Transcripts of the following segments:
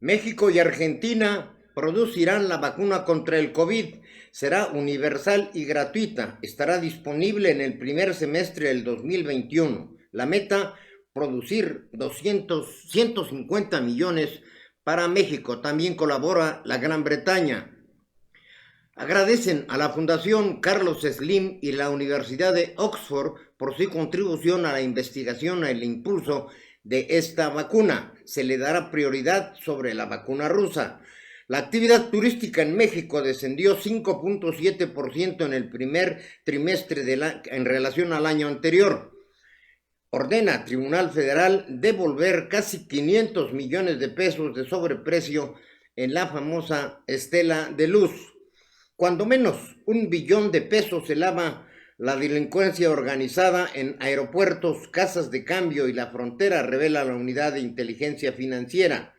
México y Argentina producirán la vacuna contra el COVID. Será universal y gratuita. Estará disponible en el primer semestre del 2021. La meta, producir 150 millones para México. También colabora la Gran Bretaña. Agradecen a la Fundación Carlos Slim y la Universidad de Oxford por su contribución a la investigación y el impulso de esta vacuna. Se le dará prioridad sobre la vacuna rusa. La actividad turística en México descendió 5.7% en el primer trimestre en relación al año anterior. Ordena Tribunal Federal devolver casi 500 millones de pesos de sobreprecio en la famosa estela de luz. Cuando menos 1 billón de pesos se lava la delincuencia organizada en aeropuertos, casas de cambio y la frontera, revela la Unidad de Inteligencia Financiera.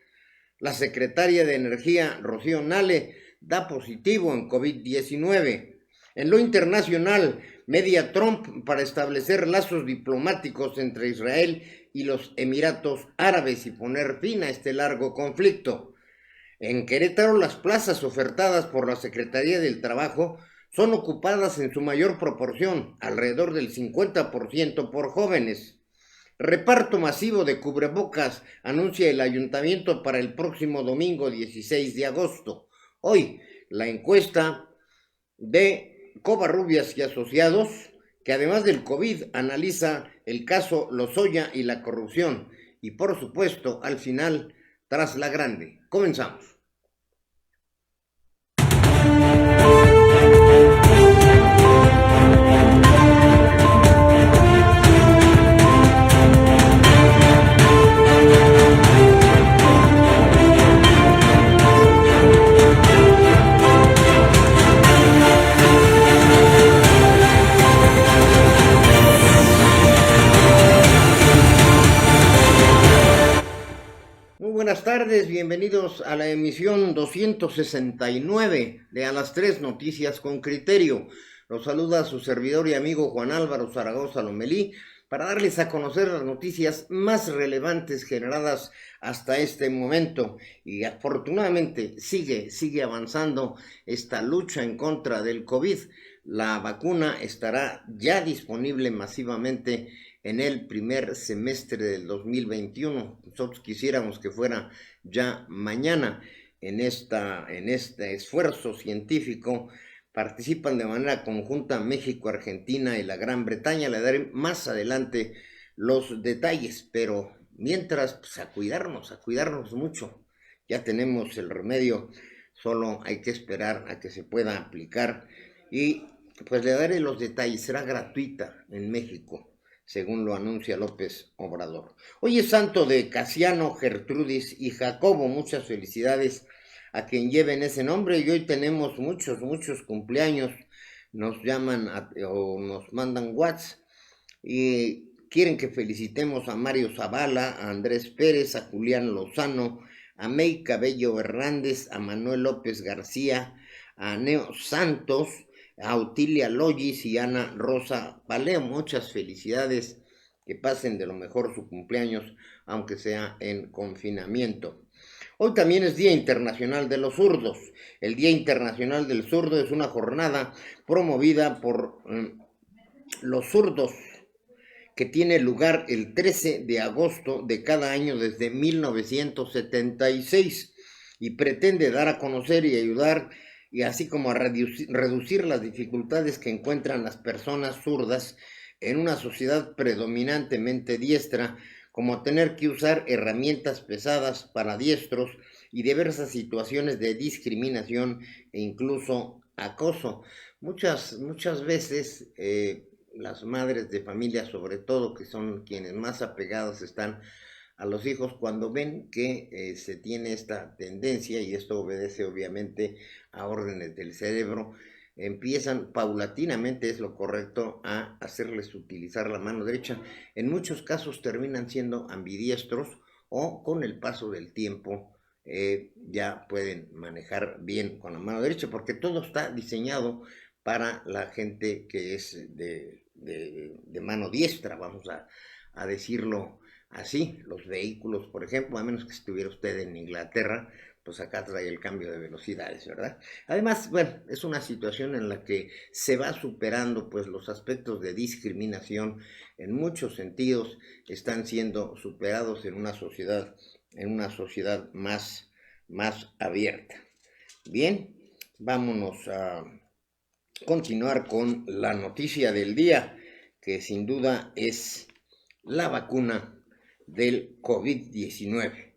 La secretaria de Energía, Rocío Nale, da positivo en COVID-19. En lo internacional, media Trump para establecer lazos diplomáticos entre Israel y los Emiratos Árabes y poner fin a este largo conflicto. En Querétaro, las plazas ofertadas por la Secretaría del Trabajo son ocupadas en su mayor proporción, alrededor del 50% por jóvenes. Reparto masivo de cubrebocas anuncia el ayuntamiento para el próximo domingo 16 de agosto. Hoy, la encuesta de Covarrubias y Asociados, que además del COVID analiza el caso Lozoya y la corrupción. Y por supuesto, al final, tras la grande. Comenzamos. Buenas tardes, bienvenidos a la emisión 269 de A las 3 Noticias con Criterio. Los saluda su servidor y amigo Juan Álvaro Zaragoza Lomelí para darles a conocer las noticias más relevantes generadas hasta este momento. Y afortunadamente sigue avanzando esta lucha en contra del COVID. La vacuna estará ya disponible masivamente en el primer semestre del 2021. Nosotros quisiéramos que fuera ya mañana. En este esfuerzo científico participan de manera conjunta México, Argentina y la Gran Bretaña. Le daré más adelante los detalles, pero mientras, pues a cuidarnos mucho. Ya tenemos el remedio, solo hay que esperar a que se pueda aplicar y pues le daré los detalles. Será gratuita en México, según lo anuncia López Obrador. Hoy es santo de Casiano, Gertrudis y Jacobo. Muchas felicidades a quien lleven ese nombre. Y hoy tenemos muchos cumpleaños. Nos llaman o nos mandan WhatsApp y quieren que felicitemos a Mario Zavala, a Andrés Pérez, a Julián Lozano, a May Cabello Hernández, a Manuel López García, a Neo Santos, a Otilia Logis y Ana Rosa Paleo. Muchas felicidades, que pasen de lo mejor su cumpleaños, aunque sea en confinamiento. Hoy también es Día Internacional de los Zurdos. El Día Internacional del Zurdo es una jornada promovida por los zurdos que tiene lugar el 13 de agosto de cada año desde 1976 y pretende dar a conocer y ayudar y así como a reducir las dificultades que encuentran las personas zurdas en una sociedad predominantemente diestra, como tener que usar herramientas pesadas para diestros y diversas situaciones de discriminación e incluso acoso. Muchas veces las madres de familia, sobre todo, que son quienes más apegadas están a los hijos, cuando ven que se tiene esta tendencia, y esto obedece obviamente a órdenes del cerebro, empiezan paulatinamente, es lo correcto, a hacerles utilizar la mano derecha. En muchos casos terminan siendo ambidiestros o con el paso del tiempo ya pueden manejar bien con la mano derecha, porque todo está diseñado para la gente que es de mano diestra, vamos a decirlo así, los vehículos, por ejemplo, a menos que estuviera usted en Inglaterra, pues acá trae el cambio de velocidades, ¿verdad? Además, bueno, es una situación en la que se va superando, pues los aspectos de discriminación en muchos sentidos están siendo superados en una sociedad más abierta. Bien, vámonos a continuar con la noticia del día, que sin duda es la vacuna del COVID-19.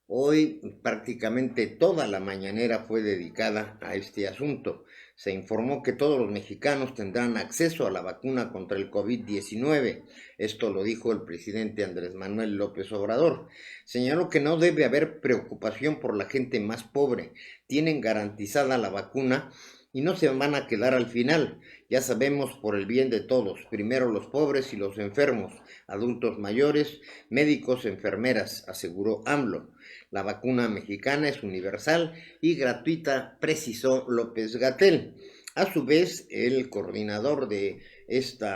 Hoy prácticamente toda la mañanera fue dedicada a este asunto. Se informó que todos los mexicanos tendrán acceso a la vacuna contra el COVID-19. Esto lo dijo el presidente Andrés Manuel López Obrador. Señaló que no debe haber preocupación por la gente más pobre. Tienen garantizada la vacuna y no se van a quedar al final. Ya sabemos, por el bien de todos, primero los pobres y los enfermos, adultos mayores, médicos, enfermeras, aseguró AMLO. La vacuna mexicana es universal y gratuita, precisó López-Gatell. A su vez, el coordinador de este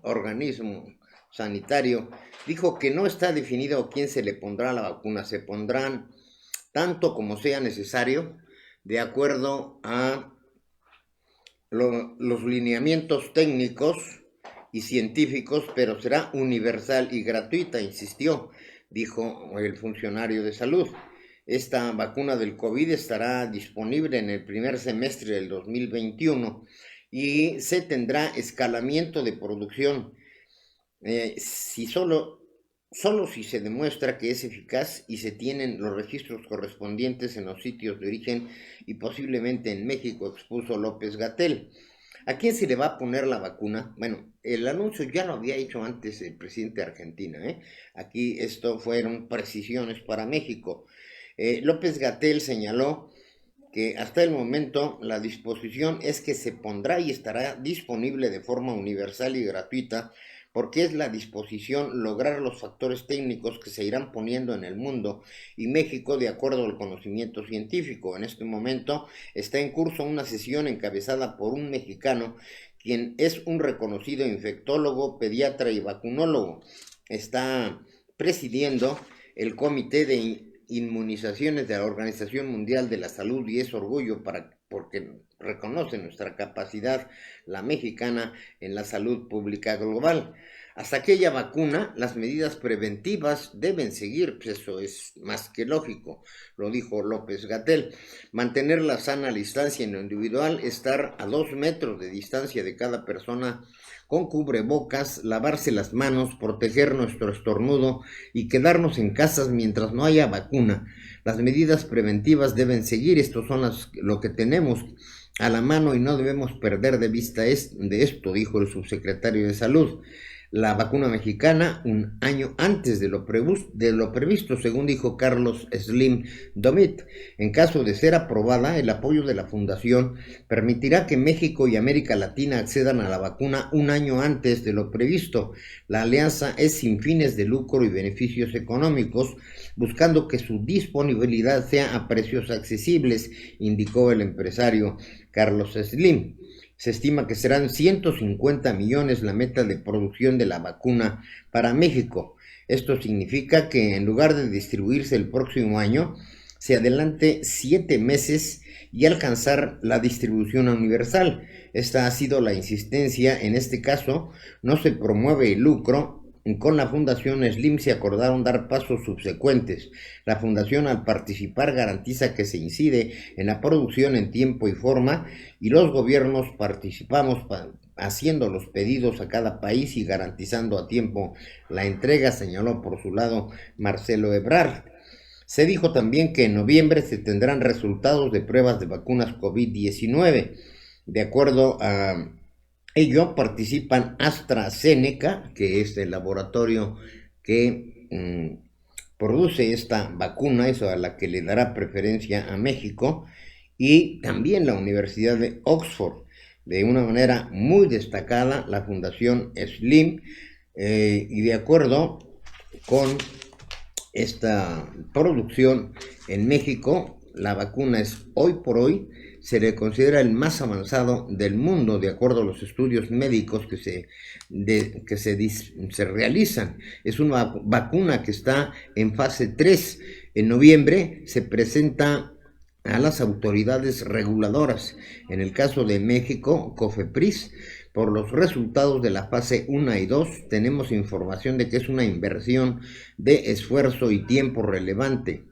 organismo sanitario dijo que no está definido quién se le pondrá la vacuna. Se pondrán tanto como sea necesario, de acuerdo a los lineamientos técnicos y científicos, pero será universal y gratuita, insistió, dijo el funcionario de salud. Esta vacuna del COVID estará disponible en el primer semestre del 2021 y se tendrá escalamiento de producción. Si solo si se demuestra que es eficaz y se tienen los registros correspondientes en los sitios de origen y posiblemente en México, expuso López-Gatell. ¿A quién se le va a poner la vacuna? Bueno, el anuncio ya lo había hecho antes el presidente de Argentina, Aquí esto fueron precisiones para México. López-Gatell señaló que hasta el momento la disposición es que se pondrá y estará disponible de forma universal y gratuita, porque es la disposición lograr los factores técnicos que se irán poniendo en el mundo y México de acuerdo al conocimiento científico. En este momento está en curso una sesión encabezada por un mexicano, quien es un reconocido infectólogo, pediatra y vacunólogo. Está presidiendo el Comité de Inmunizaciones de la Organización Mundial de la Salud y es orgullo porque reconoce nuestra capacidad, la mexicana, en la salud pública global. Hasta aquella vacuna, las medidas preventivas deben seguir, pues eso es más que lógico, lo dijo López-Gatell. Mantener la sana distancia en lo individual, estar a 2 metros de distancia de cada persona, con cubrebocas, lavarse las manos, proteger nuestro estornudo y quedarnos en casas mientras no haya vacuna. Las medidas preventivas deben seguir, estos son lo que tenemos a la mano y no debemos perder de vista de esto, dijo el subsecretario de Salud. La vacuna mexicana un año antes de lo previsto, según dijo Carlos Slim Domit. En caso de ser aprobada, el apoyo de la Fundación permitirá que México y América Latina accedan a la vacuna un año antes de lo previsto. La alianza es sin fines de lucro y beneficios económicos, buscando que su disponibilidad sea a precios accesibles, indicó el empresario Carlos Slim. Se estima que serán 150 millones la meta de producción de la vacuna para México. Esto significa que en lugar de distribuirse el próximo año, se adelante 7 meses y alcanzar la distribución universal. Esta ha sido la insistencia. En este caso, no se promueve el lucro. Con la Fundación Slim se acordaron dar pasos subsecuentes. La Fundación, al participar, garantiza que se incide en la producción en tiempo y forma, y los gobiernos participamos haciendo los pedidos a cada país y garantizando a tiempo la entrega, señaló por su lado Marcelo Ebrard. Se dijo también que en noviembre se tendrán resultados de pruebas de vacunas COVID-19. De acuerdo a ello participan AstraZeneca, que es el laboratorio que produce esta vacuna, eso a la que le dará preferencia a México, y también la Universidad de Oxford. De una manera muy destacada, la Fundación Slim, y de acuerdo con esta producción en México, la vacuna es hoy por hoy se le considera el más avanzado del mundo, de acuerdo a los estudios médicos que se realizan. Es una vacuna que está en fase 3. En noviembre se presenta a las autoridades reguladoras. En el caso de México, COFEPRIS, por los resultados de la fase 1 y 2, tenemos información de que es una inversión de esfuerzo y tiempo relevante,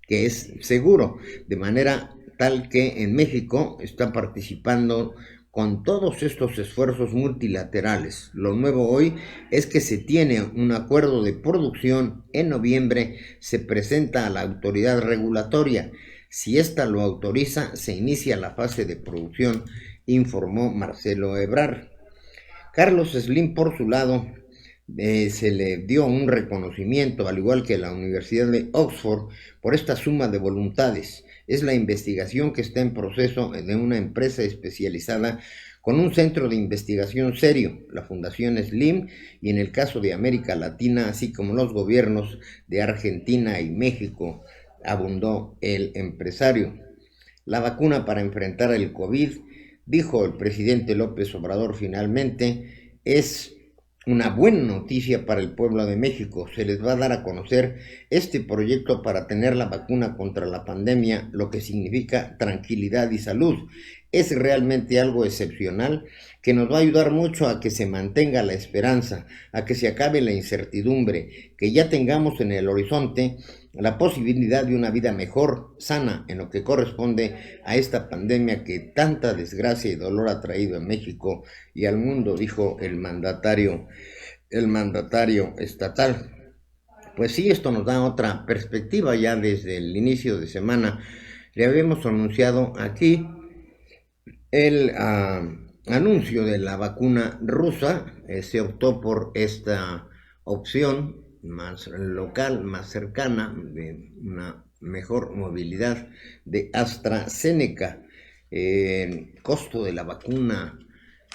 que es seguro, de manera tal que en México está participando con todos estos esfuerzos multilaterales. Lo nuevo hoy es que se tiene un acuerdo de producción. En noviembre se presenta a la autoridad regulatoria. Si ésta lo autoriza, se inicia la fase de producción, informó Marcelo Ebrard. Carlos Slim, por su lado, se le dio un reconocimiento, al igual que la Universidad de Oxford, por esta suma de voluntades. Es la investigación que está en proceso de una empresa especializada con un centro de investigación serio, la Fundación Slim, y en el caso de América Latina, así como los gobiernos de Argentina y México, abundó el empresario. La vacuna para enfrentar el COVID, dijo el presidente López Obrador finalmente, es una buena noticia para el pueblo de México. Se les va a dar a conocer este proyecto para tener la vacuna contra la pandemia, lo que significa tranquilidad y salud. Es realmente algo excepcional que nos va a ayudar mucho a que se mantenga la esperanza, a que se acabe la incertidumbre, que ya tengamos en el horizonte la posibilidad de una vida mejor, sana, en lo que corresponde a esta pandemia que tanta desgracia y dolor ha traído a México y al mundo, dijo el mandatario estatal. Pues sí, esto nos da otra perspectiva. Ya desde el inicio de semana le habíamos anunciado aquí el anuncio de la vacuna rusa. Se optó por esta opción más local, más cercana, de una mejor movilidad, de AstraZeneca. El costo de la vacuna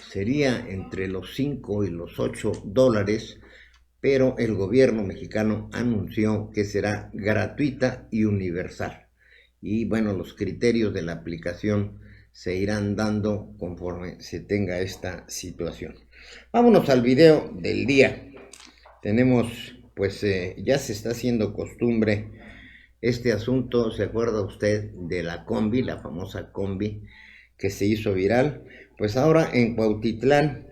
sería entre los 5 y los $8, pero el gobierno mexicano anunció que será gratuita y universal. Y bueno, los criterios de la aplicación se irán dando conforme se tenga esta situación. Vámonos al video del día. Tenemos, pues ya se está haciendo costumbre este asunto. ¿Se acuerda usted de la combi, la famosa combi que se hizo viral? Pues ahora en Cuautitlán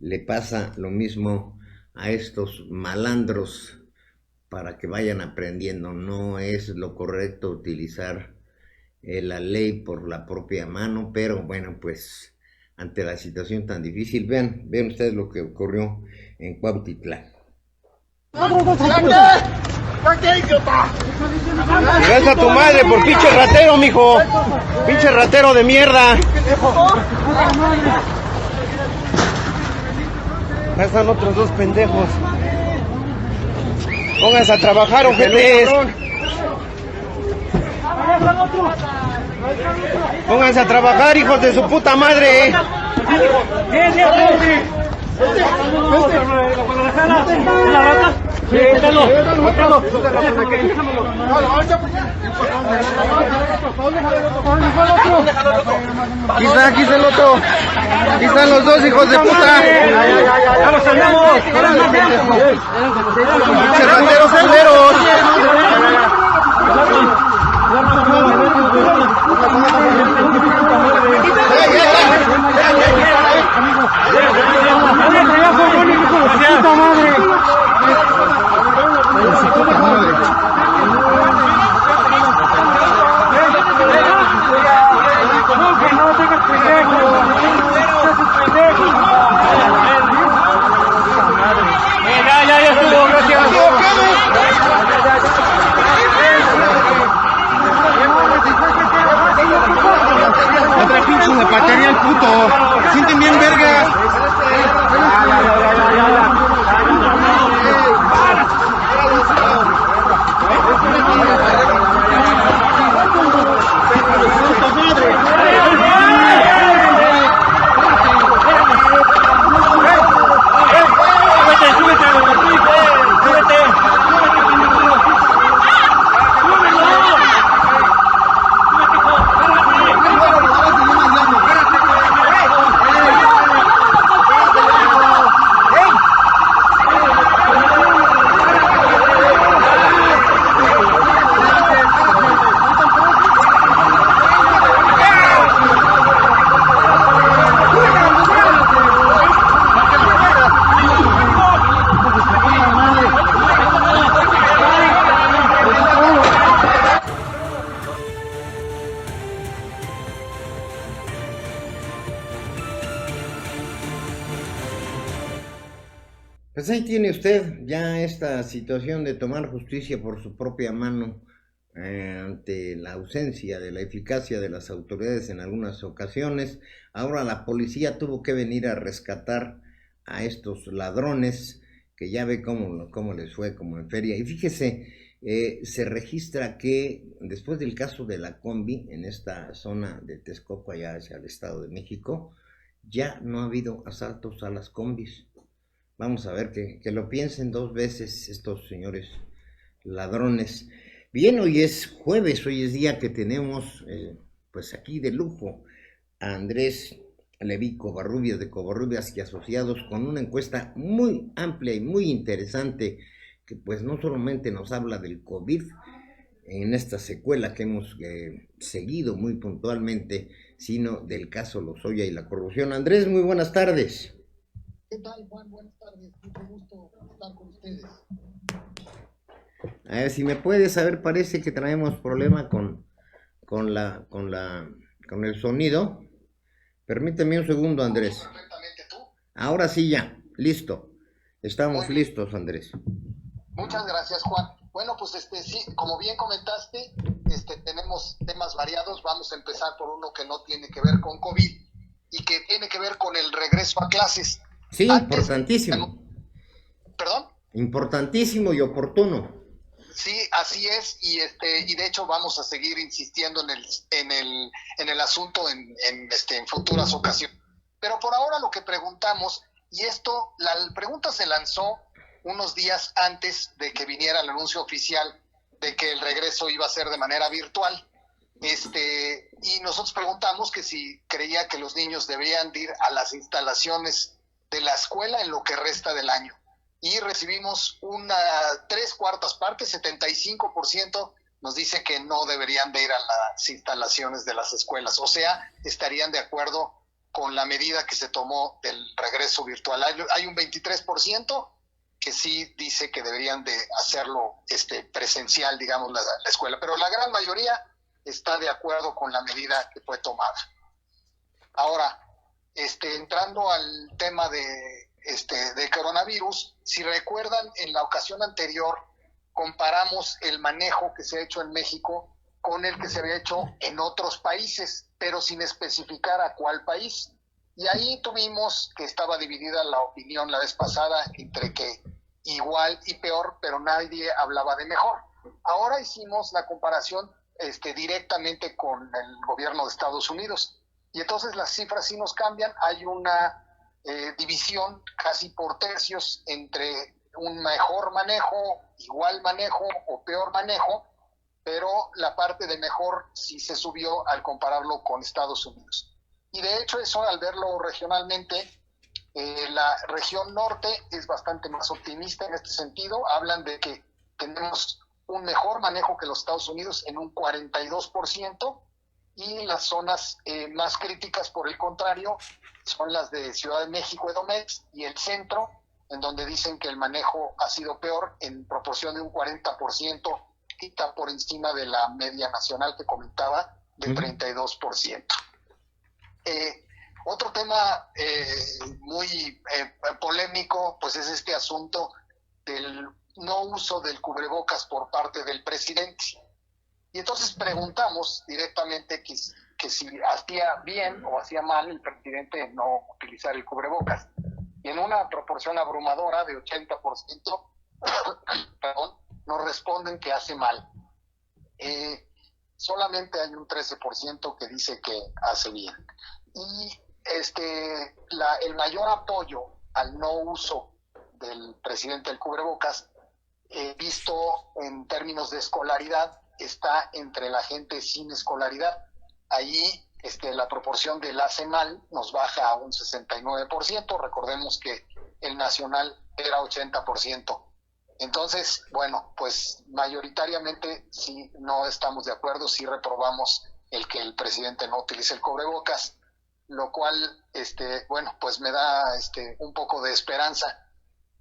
le pasa lo mismo a estos malandros, para que vayan aprendiendo. No es lo correcto utilizar la ley por la propia mano, pero bueno, pues ante la situación tan difícil, vean ustedes lo que ocurrió en Cuautitlán. Ves a tu madre por pinche ratero, mijo. Pinche ratero de mierda. Ahí están otros dos pendejos. Pónganse a trabajar, ojetes. Pónganse a trabajar, hijos de su puta madre. Aquí está el otro. Aquí están los dos hijos de puta. Ya los salvamos. Pinches rateros culeros. Ya estuvo, gracias. Pues ahí tiene usted ya esta situación de tomar justicia por su propia mano ante la ausencia de la eficacia de las autoridades en algunas ocasiones. Ahora la policía tuvo que venir a rescatar a estos ladrones que ya ve cómo les fue como en feria. Y fíjese, se registra que después del caso de la combi en esta zona de Texcoco, allá hacia el Estado de México, ya no ha habido asaltos a las combis. Vamos a ver que lo piensen dos veces estos señores ladrones. Bien, hoy es jueves, hoy es día que tenemos pues aquí de lujo a Andrés Leví Covarrubias de Covarrubias y Asociados con una encuesta muy amplia y muy interesante que pues no solamente nos habla del COVID en esta secuela que hemos seguido muy puntualmente, sino del caso Lozoya y la corrupción. Andrés, muy buenas tardes. ¿Qué tal, Juan? Buenas tardes. Mucho gusto estar con ustedes. A ver si me puedes saber, parece que traemos problema con el sonido. Permíteme un segundo, Andrés. Perfectamente, ¿tú? Ahora sí ya, listo. Estamos listos, Andrés. Muchas gracias, Juan. Bueno, pues sí, como bien comentaste, tenemos temas variados. Vamos a empezar por uno que no tiene que ver con COVID y que tiene que ver con el regreso a clases. Sí, importantísimo. ¿Perdón? Importantísimo y oportuno. Sí, así es, y de hecho vamos a seguir insistiendo en el asunto en futuras ocasiones. Pero por ahora lo que preguntamos, y la pregunta se lanzó unos días antes de que viniera el anuncio oficial de que el regreso iba a ser de manera virtual. Y nosotros preguntamos que si creía que los niños deberían ir a las instalaciones de la escuela en lo que resta del año. Y recibimos una 3/4 partes, 75% nos dice que no deberían de ir a las instalaciones de las escuelas. O sea, estarían de acuerdo con la medida que se tomó del regreso virtual. Hay un 23% que sí dice que deberían de hacerlo presencial, digamos, la escuela. Pero la gran mayoría está de acuerdo con la medida que fue tomada. Ahora, entrando al tema de coronavirus, si recuerdan, en la ocasión anterior comparamos el manejo que se ha hecho en México con el que se había hecho en otros países, pero sin especificar a cuál país. Y ahí tuvimos que estaba dividida la opinión la vez pasada entre que igual y peor, pero nadie hablaba de mejor. Ahora hicimos la comparación directamente con el gobierno de Estados Unidos. Y entonces las cifras sí nos cambian. Hay una división casi por tercios entre un mejor manejo, igual manejo o peor manejo, pero la parte de mejor sí se subió al compararlo con Estados Unidos. Y de hecho eso, al verlo regionalmente, la región norte es bastante más optimista en este sentido. Hablan de que tenemos un mejor manejo que los Estados Unidos en un 42%, y las zonas más críticas, por el contrario, son las de Ciudad de México, Edomex, y el centro, en donde dicen que el manejo ha sido peor en proporción de un 40%, que está por encima de la media nacional que comentaba, del 32%. Otro tema muy polémico, pues es este asunto del no uso del cubrebocas por parte del presidente. Y entonces preguntamos directamente que si hacía bien o hacía mal el presidente no utilizar el cubrebocas. Y en una proporción abrumadora de 80%, nos responden que hace mal. Solamente hay un 13% que dice que hace bien. Y el mayor apoyo al no uso del presidente del cubrebocas, visto en términos de escolaridad, está entre la gente sin escolaridad. Ahí la proporción del hace mal nos baja a un 69%. Recordemos que el nacional era 80%. Entonces, bueno, pues mayoritariamente sí no estamos de acuerdo, sí reprobamos el que el presidente no utilice el cubrebocas, lo cual, bueno, pues me da un poco de esperanza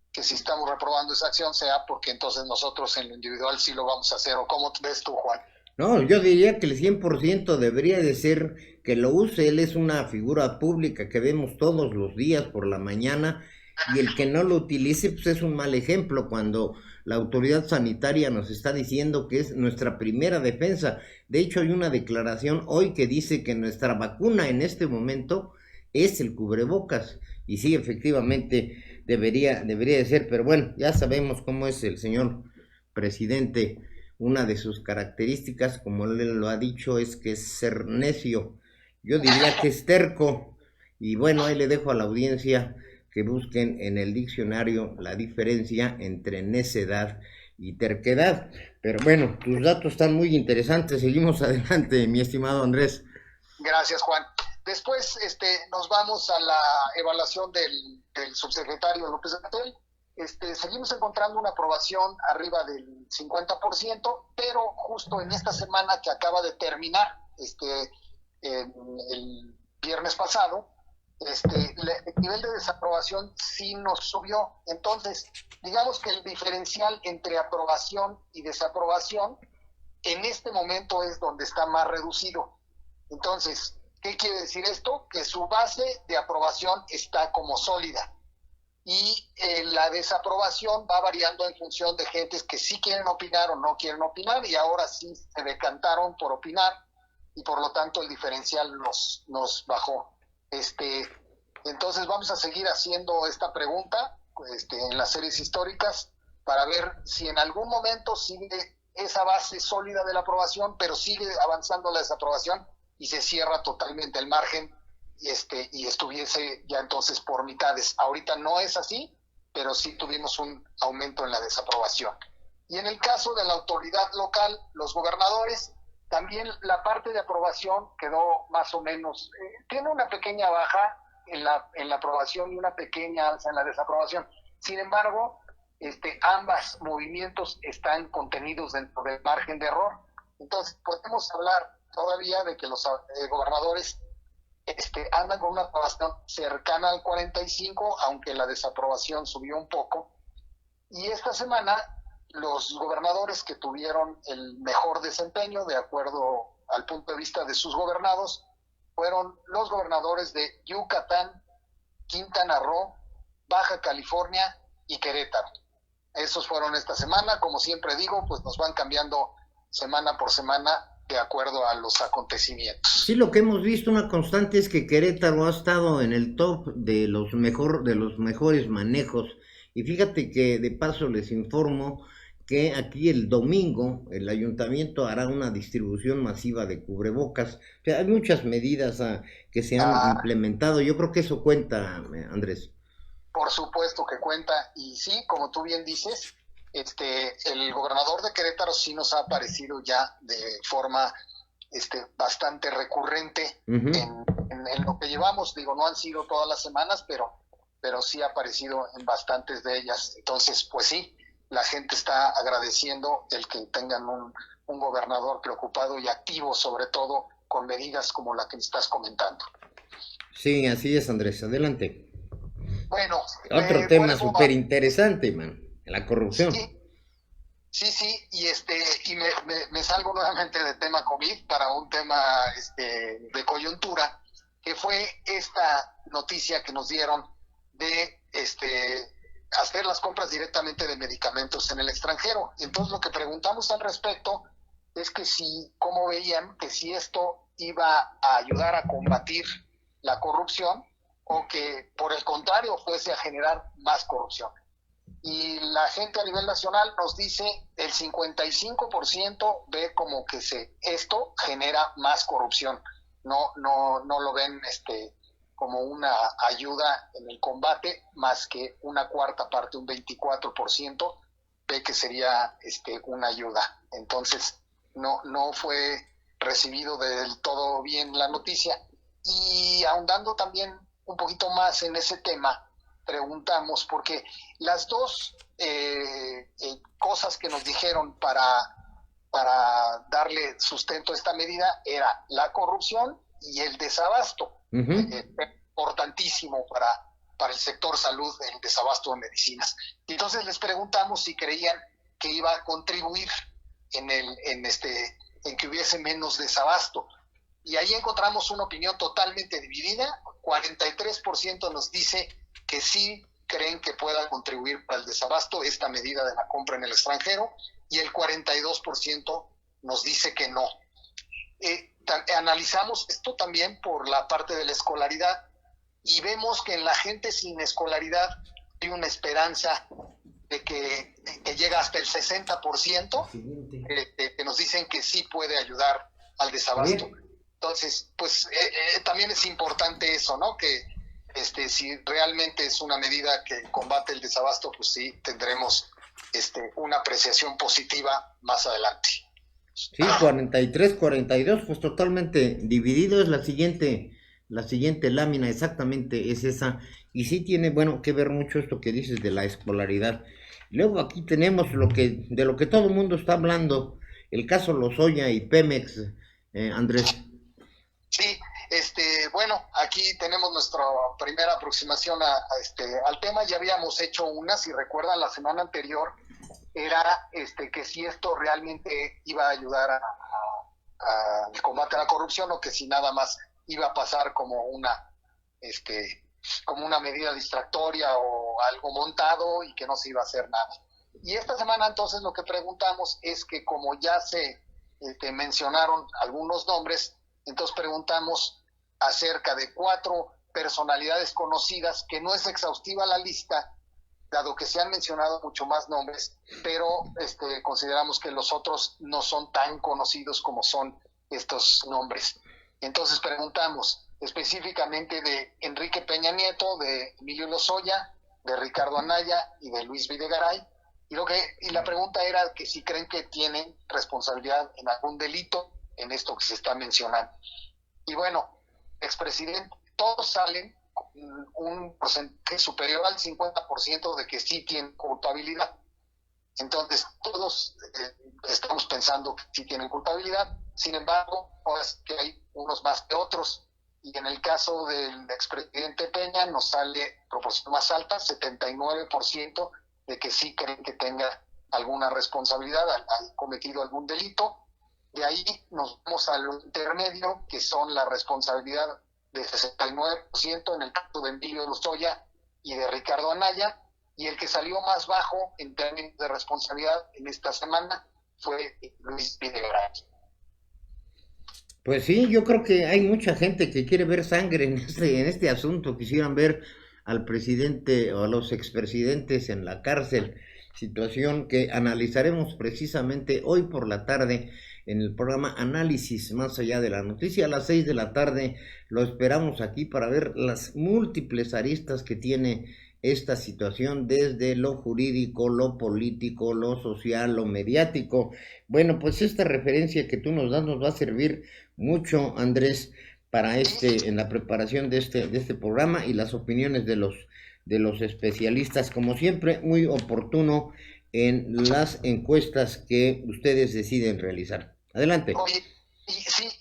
que si estamos reprobando esa acción sea porque entonces nosotros en lo individual sí lo vamos a hacer. ¿O cómo ves tú, Juan? No, yo diría que el 100% debería de ser que lo use. Él es una figura pública que vemos todos los días por la mañana y el que no lo utilice pues es un mal ejemplo cuando la autoridad sanitaria nos está diciendo que es nuestra primera defensa. De hecho, hay una declaración hoy que dice que nuestra vacuna en este momento es el cubrebocas. Y sí, efectivamente, debería de ser, pero bueno, ya sabemos cómo es el señor presidente. Una de sus características, como él lo ha dicho, es que es ser necio. Yo diría que es terco. Y bueno, ahí le dejo a la audiencia que busquen en el diccionario la diferencia entre necedad y terquedad. Pero bueno, tus datos están muy interesantes. Seguimos adelante, mi estimado Andrés. Gracias, Juan. Después nos vamos a la evaluación del subsecretario López-Gatell. Seguimos encontrando una aprobación arriba del 50%, pero justo en esta semana que acaba de terminar, el viernes pasado, el nivel de desaprobación sí nos subió. Entonces, digamos que el diferencial entre aprobación y desaprobación en este momento es donde está más reducido. Entonces, ¿qué quiere decir esto? Que su base de aprobación está como sólida y la desaprobación va variando en función de gentes que sí quieren opinar o no quieren opinar, y ahora sí se decantaron por opinar y por lo tanto el diferencial nos bajó. Entonces vamos a seguir haciendo esta pregunta en las series históricas para ver si en algún momento sigue esa base sólida de la aprobación, pero sigue avanzando la desaprobación y se cierra totalmente el margen y estuviese ya entonces por mitades. Ahorita no es así, pero sí tuvimos un aumento en la desaprobación. Y en el caso de la autoridad local, los gobernadores, también la parte de aprobación quedó más o menos, tiene una pequeña baja en la aprobación y una pequeña alza en la desaprobación. Sin embargo, ambos movimientos están contenidos dentro del margen de error. Entonces, podemos hablar todavía de que los gobernadores andan con una aprobación cercana al 45, aunque la desaprobación subió un poco. Y esta semana, los gobernadores que tuvieron el mejor desempeño, de acuerdo al punto de vista de sus gobernados, fueron los gobernadores de Yucatán, Quintana Roo, Baja California y Querétaro. Esos fueron esta semana. Como siempre digo, pues nos van cambiando semana por semana de acuerdo a los acontecimientos. Sí, lo que hemos visto una constante es que Querétaro ha estado en el top de los mejores manejos. Y fíjate que de paso les informo que aquí el domingo el ayuntamiento hará una distribución masiva de cubrebocas. O sea, hay muchas medidas que se han implementado. Yo creo que eso cuenta, Andrés. Por supuesto que cuenta. Y sí, como tú bien dices, el gobernador de Querétaro sí nos ha aparecido ya de forma bastante recurrente en lo que llevamos. Digo, no han sido todas las semanas, pero sí ha aparecido en bastantes de ellas. Entonces, pues sí, la gente está agradeciendo el que tengan un gobernador preocupado y activo, sobre todo con medidas como la que estás comentando. Sí, así es, Andrés. Adelante. Bueno. Otro tema súper interesante, man. La corrupción. Sí, y me salgo nuevamente de tema COVID para un tema de coyuntura, que fue esta noticia que nos dieron de hacer las compras directamente de medicamentos en el extranjero. Entonces lo que preguntamos al respecto es que cómo veían que si esto iba a ayudar a combatir la corrupción o que por el contrario fuese a generar más corrupción. Y la gente a nivel nacional nos dice el 55% ve como que esto genera más corrupción. No lo ven como una ayuda en el combate, más que una cuarta parte, un 24%, ve que sería una ayuda. Entonces, no fue recibido del todo bien la noticia. Y ahondando también un poquito más en ese tema, preguntamos, porque las dos cosas que nos dijeron para darle sustento a esta medida era la corrupción y el desabasto. Importantísimo para el sector salud, el desabasto de medicinas. Y entonces les preguntamos si creían que iba a contribuir en que hubiese menos desabasto. Y ahí encontramos una opinión totalmente dividida. 43% nos dice que sí creen que pueda contribuir para el desabasto esta medida de la compra en el extranjero, y el 42% nos dice que no. Analizamos esto también por la parte de la escolaridad y vemos que en la gente sin escolaridad hay una esperanza de que llega hasta el 60%, que nos dicen que sí puede ayudar al desabasto. Entonces, pues también es importante eso, ¿no? Que si realmente es una medida que combate el desabasto, pues sí tendremos una apreciación positiva más adelante. Sí, 43-42, pues totalmente dividido. Es la siguiente lámina, exactamente es esa. Y sí tiene, bueno, que ver mucho esto que dices de la escolaridad. Luego aquí tenemos de lo que todo el mundo está hablando, el caso Lozoya y Pemex, Andrés. Sí, bueno, aquí tenemos nuestra primera aproximación al tema. Ya habíamos hecho una, si recuerdan, la semana anterior, era que si esto realmente iba a ayudar al combate a la corrupción, o que si nada más iba a pasar como una medida distractoria o algo montado y que no se iba a hacer nada. Y esta semana entonces lo que preguntamos es que, como ya se mencionaron algunos nombres, entonces preguntamos acerca de 4 personalidades conocidas, que no es exhaustiva la lista, dado que se han mencionado mucho más nombres, pero consideramos que los otros no son tan conocidos como son estos nombres. Entonces preguntamos específicamente de Enrique Peña Nieto, de Emilio Lozoya, de Ricardo Anaya y de Luis Videgaray, y la pregunta era que si creen que tienen responsabilidad en algún delito en esto que se está mencionando. Y bueno, expresidente, todos salen con un porcentaje superior al 50% de que sí tienen culpabilidad. Entonces, todos estamos pensando que sí tienen culpabilidad. Sin embargo, pues que hay unos más que otros. Y en el caso del expresidente Peña nos sale proporción más alta, 79% de que sí creen que tenga alguna responsabilidad, ha cometido algún delito. De ahí nos vamos al intermedio, que son la responsabilidad de 69% en el caso de Emilio Lozoya y de Ricardo Anaya, y el que salió más bajo en términos de responsabilidad en esta semana fue Luis Videgaray. Pues sí, yo creo que hay mucha gente que quiere ver sangre en este asunto. Quisieran ver al presidente o a los expresidentes en la cárcel, situación que analizaremos precisamente hoy por la tarde en el programa Análisis Más Allá de la Noticia. A las 6 de la tarde lo esperamos aquí para ver las múltiples aristas que tiene esta situación, desde lo jurídico, lo político, lo social, lo mediático. Bueno, pues esta referencia que tú nos das nos va a servir mucho, Andrés, para en la preparación de este programa, y las opiniones de los especialistas, como siempre, muy oportuno en las encuestas que ustedes deciden realizar. Adelante. Oye,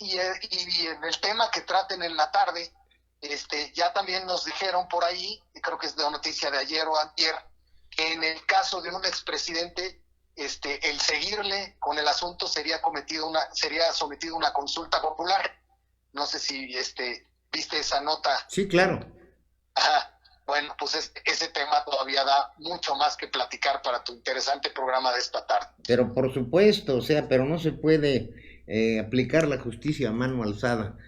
y en el tema que traten en la tarde, ya también nos dijeron por ahí, y creo que es de noticia de ayer o antier, que en el caso de un expresidente, el seguirle con el asunto sería sometido a una consulta popular. No sé si viste esa nota. Sí, claro. Ajá. Bueno, pues ese tema todavía da mucho más que platicar para tu interesante programa de esta tarde. Pero por supuesto, pero no se puede aplicar la justicia a mano alzada.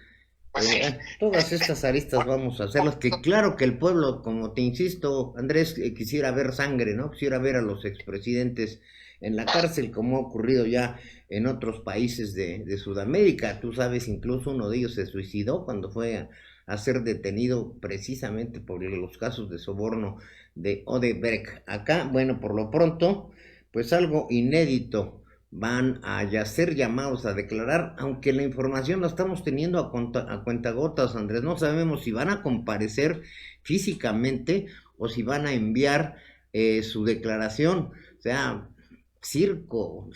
Pues sí. Todas estas aristas vamos a hacerlas, que claro que el pueblo, como te insisto, Andrés, quisiera ver sangre, ¿no? Quisiera ver a los expresidentes en la cárcel, como ha ocurrido ya en otros países de Sudamérica. Tú sabes, incluso uno de ellos se suicidó cuando fue a ser detenido precisamente por los casos de soborno de Odebrecht. Acá, bueno, por lo pronto, pues algo inédito, van a ser llamados a declarar, aunque la información la estamos teniendo a cuentagotas, Andrés. No sabemos si van a comparecer físicamente o si van a enviar su declaración. O sea, circo,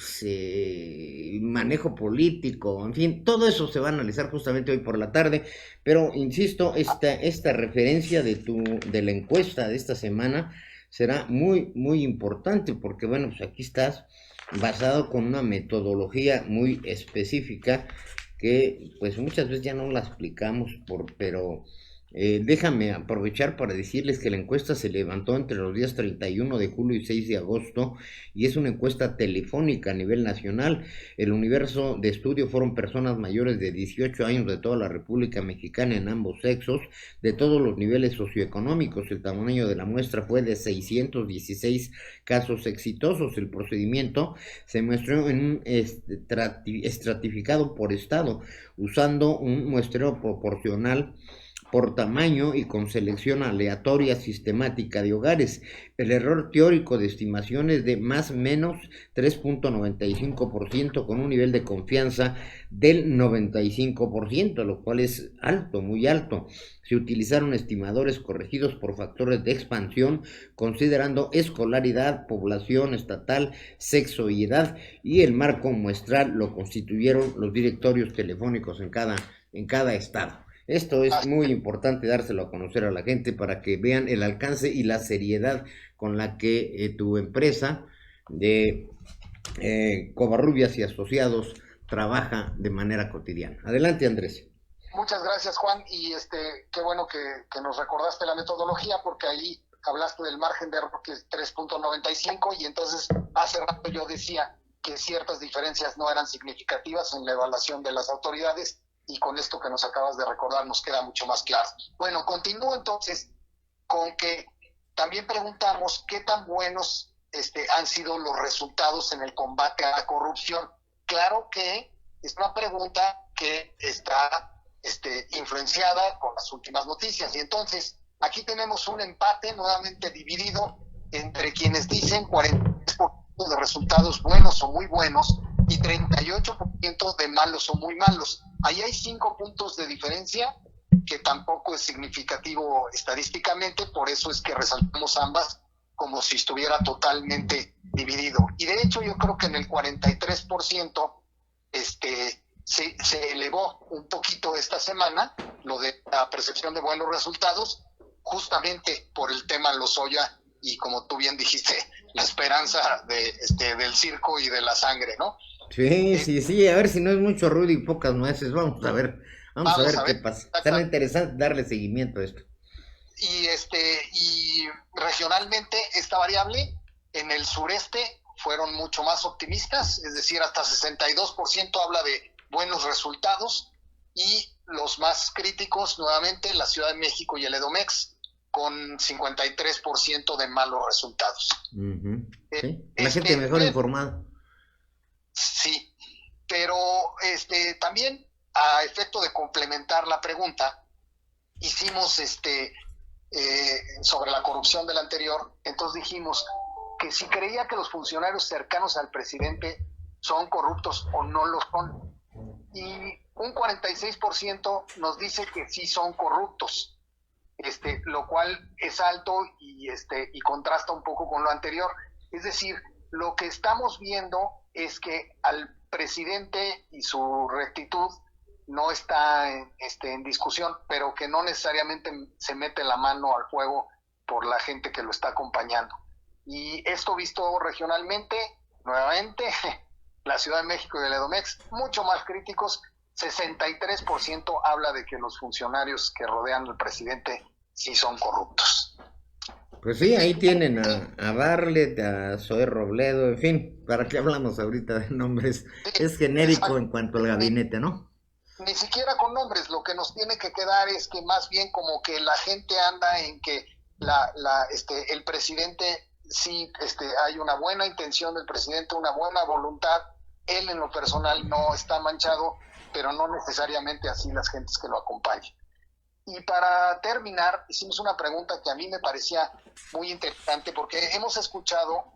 manejo político, en fin, todo eso se va a analizar justamente hoy por la tarde. Pero insisto, esta referencia de la encuesta de esta semana será muy, muy importante, porque bueno, pues aquí estás basado con una metodología muy específica que pues muchas veces ya no la explicamos, pero Déjame aprovechar para decirles que la encuesta se levantó entre los días 31 de julio y 6 de agosto y es una encuesta telefónica a nivel nacional. El universo de estudio fueron personas mayores de 18 años de toda la República Mexicana en ambos sexos, de todos los niveles socioeconómicos. El tamaño de la muestra fue de 616 casos exitosos. El procedimiento se muestró en un estratificado por estado, usando un muestreo proporcional por tamaño y con selección aleatoria sistemática de hogares. El error teórico de estimación es de más o menos 3.95% con un nivel de confianza del 95%, lo cual es alto, muy alto. Se utilizaron estimadores corregidos por factores de expansión, considerando escolaridad, población estatal, sexo y edad, y el marco muestral lo constituyeron los directorios telefónicos en cada estado. Esto es muy importante dárselo a conocer a la gente para que vean el alcance y la seriedad con la que tu empresa de Covarrubias y Asociados trabaja de manera cotidiana. Adelante, Andrés. Muchas gracias, Juan, y qué bueno que nos recordaste la metodología, porque ahí hablaste del margen de error, que es 3.95, y entonces hace rato yo decía que ciertas diferencias no eran significativas en la evaluación de las autoridades, y con esto que nos acabas de recordar nos queda mucho más claro. Bueno, continúo entonces con que también preguntamos qué tan buenos han sido los resultados en el combate a la corrupción. Claro que es una pregunta que está influenciada con las últimas noticias, y entonces aquí tenemos un empate nuevamente dividido entre quienes dicen 43% de resultados buenos o muy buenos y 38% de malos o muy malos. Ahí hay 5 puntos de diferencia, que tampoco es significativo estadísticamente, por eso es que resaltamos ambas como si estuviera totalmente dividido. Y de hecho yo creo que en el 43% se elevó un poquito esta semana lo de la percepción de buenos resultados, justamente por el tema Lozoya y, como tú bien dijiste, la esperanza del circo y de la sangre, ¿no? Sí, a ver si no es mucho ruido y pocas nueces. Vamos a ver qué pasa. Está interesante darle seguimiento a esto. Y regionalmente esta variable en el sureste fueron mucho más optimistas, es decir, hasta 62% habla de buenos resultados, y los más críticos nuevamente la Ciudad de México y el Edomex con 53% de malos resultados. Uh-huh. Sí, la gente mejor informada. Sí, pero también a efecto de complementar la pregunta, hicimos sobre la corrupción del anterior, entonces dijimos que si creía que los funcionarios cercanos al presidente son corruptos o no lo son, y un 46% nos dice que sí son corruptos, lo cual es alto y contrasta un poco con lo anterior. Es decir, lo que estamos viendo es que al presidente y su rectitud no está en discusión, pero que no necesariamente se mete la mano al fuego por la gente que lo está acompañando. Y esto visto regionalmente, nuevamente, la Ciudad de México y el Edomex, mucho más críticos. 63% habla de que los funcionarios que rodean al presidente sí son corruptos. Pues sí, ahí tienen a Barlet, a Zoé Robledo, en fin, ¿para qué hablamos ahorita de nombres? Sí, es genérico en cuanto al gabinete, ¿no? Ni siquiera con nombres, lo que nos tiene que quedar es que más bien como que la gente anda en que el presidente sí, hay una buena intención del presidente, una buena voluntad, él en lo personal no está manchado, pero no necesariamente así las gentes que lo acompañan. Y para terminar, hicimos una pregunta que a mí me parecía muy interesante, porque hemos escuchado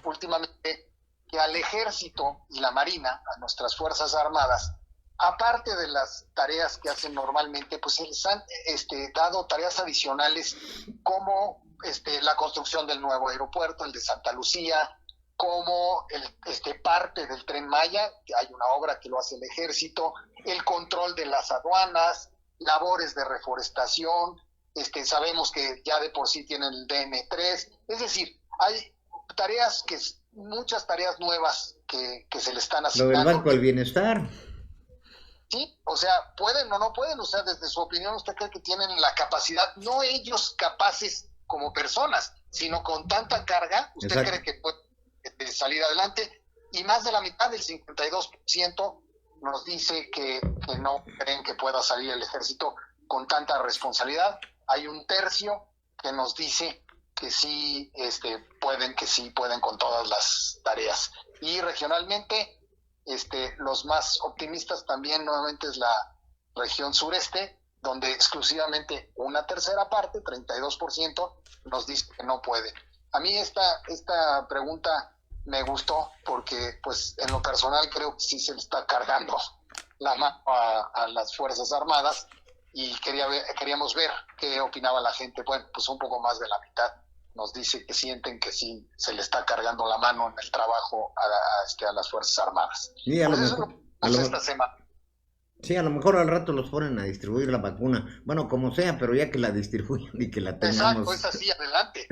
últimamente que al Ejército y la Marina, a nuestras Fuerzas Armadas, aparte de las tareas que hacen normalmente, pues se les han dado tareas adicionales como la construcción del nuevo aeropuerto, el de Santa Lucía, como parte del Tren Maya, que hay una obra que lo hace el Ejército, el control de las aduanas, labores de reforestación, sabemos que ya de por sí tienen el DN3, es decir, hay muchas tareas nuevas que se le están asignando. Lo del Banco del Bienestar. Sí, o sea, pueden o no pueden, o sea, desde su opinión, ¿usted cree que tienen la capacidad, no ellos capaces como personas, sino con tanta carga, usted Exacto. cree que puede salir adelante? Y más de la mitad, del 52%, nos dice que no creen que pueda salir el ejército con tanta responsabilidad. Hay un tercio que nos dice que sí pueden con todas las tareas. Y regionalmente, los más optimistas también nuevamente es la región sureste, donde exclusivamente una tercera parte, 32%, nos dice que no puede. A mí esta pregunta me gustó porque, pues, en lo personal creo que sí se le está cargando la mano a las Fuerzas Armadas y queríamos ver qué opinaba la gente. Bueno, pues un poco más de la mitad nos dice que sienten que sí se le está cargando la mano en el trabajo a las Fuerzas Armadas. Y a Pues lo eso mejor, es lo que esta semana. sí, a lo mejor al rato los ponen a distribuir la vacuna. Bueno, como sea, pero ya que la distribuyan y que la Exacto, tengamos. es así, adelante.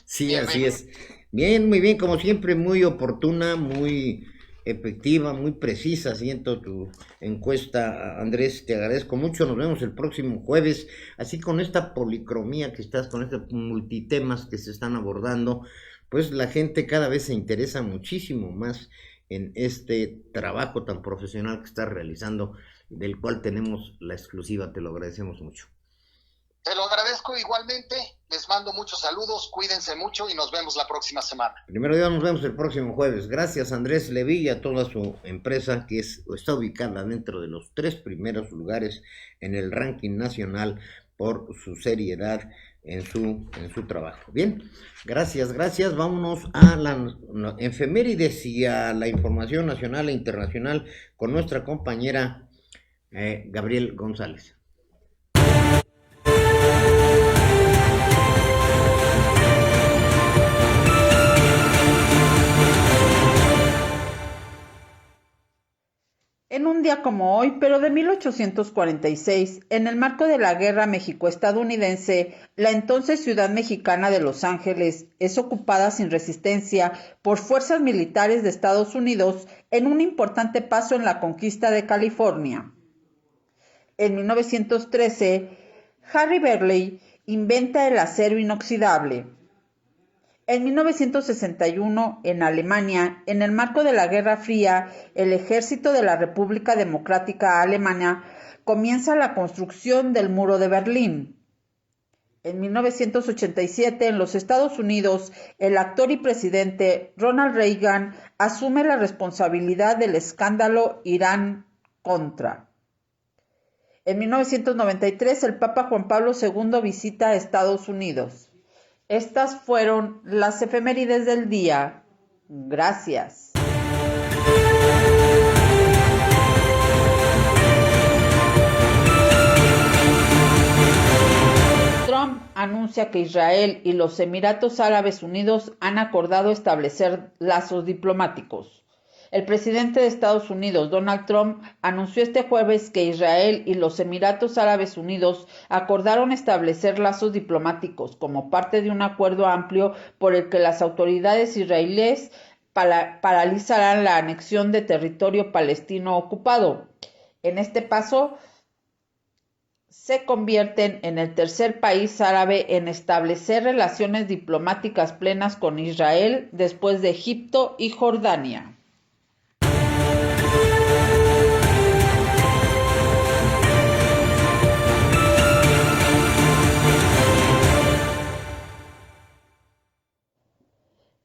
Sí, así Bienvenido. es. Bien, muy bien, como siempre, muy oportuna, muy efectiva, muy precisa. Siento tu encuesta, Andrés, te agradezco mucho. Nos vemos el próximo jueves, así con esta policromía que estás, con estos multitemas que se están abordando, pues la gente cada vez se interesa muchísimo más en este trabajo tan profesional que estás realizando, del cual tenemos la exclusiva. Te lo agradecemos mucho. Te lo agradezco igualmente. Les mando muchos saludos. Cuídense mucho y nos vemos la próxima semana. Primero Dios, nos vemos el próximo jueves. Gracias Andrés Levi y a toda su empresa que está ubicada dentro de los 3 primeros lugares en el ranking nacional por su seriedad en su trabajo. Bien, gracias. Vámonos a la efemérides y a la información nacional e internacional con nuestra compañera Gabriel González. En un día como hoy, pero de 1846, en el marco de la Guerra México-Estadounidense, la entonces ciudad mexicana de Los Ángeles es ocupada sin resistencia por fuerzas militares de Estados Unidos en un importante paso en la conquista de California. En 1913, Harry Berkeley inventa el acero inoxidable. En 1961, en Alemania, en el marco de la Guerra Fría, el ejército de la República Democrática Alemana comienza la construcción del Muro de Berlín. En 1987, en los Estados Unidos, el actor y presidente Ronald Reagan asume la responsabilidad del escándalo Irán-Contra. En 1993, el Papa Juan Pablo II visita a Estados Unidos. Estas fueron las efemérides del día. Gracias. Trump anuncia que Israel y los Emiratos Árabes Unidos han acordado establecer lazos diplomáticos. El presidente de Estados Unidos, Donald Trump, anunció este jueves que Israel y los Emiratos Árabes Unidos acordaron establecer lazos diplomáticos como parte de un acuerdo amplio por el que las autoridades israelíes paralizarán la anexión de territorio palestino ocupado. En este paso, se convierten en el tercer país árabe en establecer relaciones diplomáticas plenas con Israel después de Egipto y Jordania.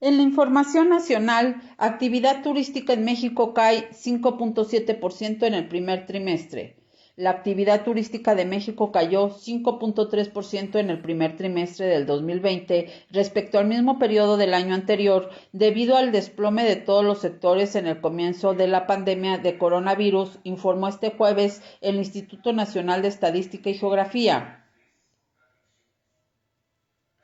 En la información nacional, actividad turística en México cae 5.7% en el primer trimestre. La actividad turística de México cayó 5.3% en el primer trimestre del 2020 respecto al mismo periodo del año anterior, debido al desplome de todos los sectores en el comienzo de la pandemia de coronavirus, informó este jueves el Instituto Nacional de Estadística y Geografía.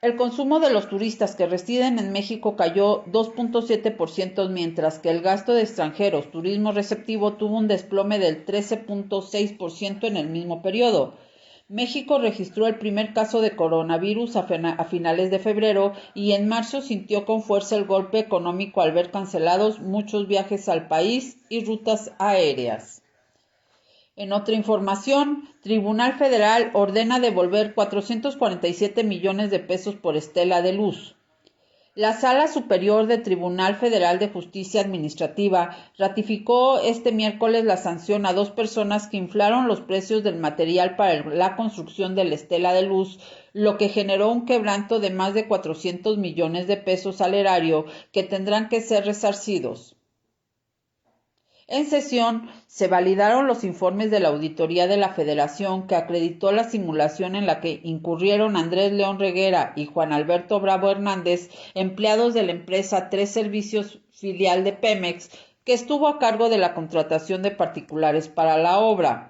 El consumo de los turistas que residen en México cayó 2.7%, mientras que el gasto de extranjeros, turismo receptivo, tuvo un desplome del 13.6% en el mismo periodo. México registró el primer caso de coronavirus a finales de febrero y en marzo sintió con fuerza el golpe económico al ver cancelados muchos viajes al país y rutas aéreas. En otra información, Tribunal Federal ordena devolver 447 millones de pesos por estela de luz. La Sala Superior del Tribunal Federal de Justicia Administrativa ratificó este miércoles la sanción a 2 personas que inflaron los precios del material para la construcción de la estela de luz, lo que generó un quebranto de más de 400 millones de pesos al erario que tendrán que ser resarcidos. En sesión se validaron los informes de la Auditoría de la Federación que acreditó la simulación en la que incurrieron Andrés León Reguera y Juan Alberto Bravo Hernández, empleados de la empresa Tres Servicios filial de Pemex, que estuvo a cargo de la contratación de particulares para la obra.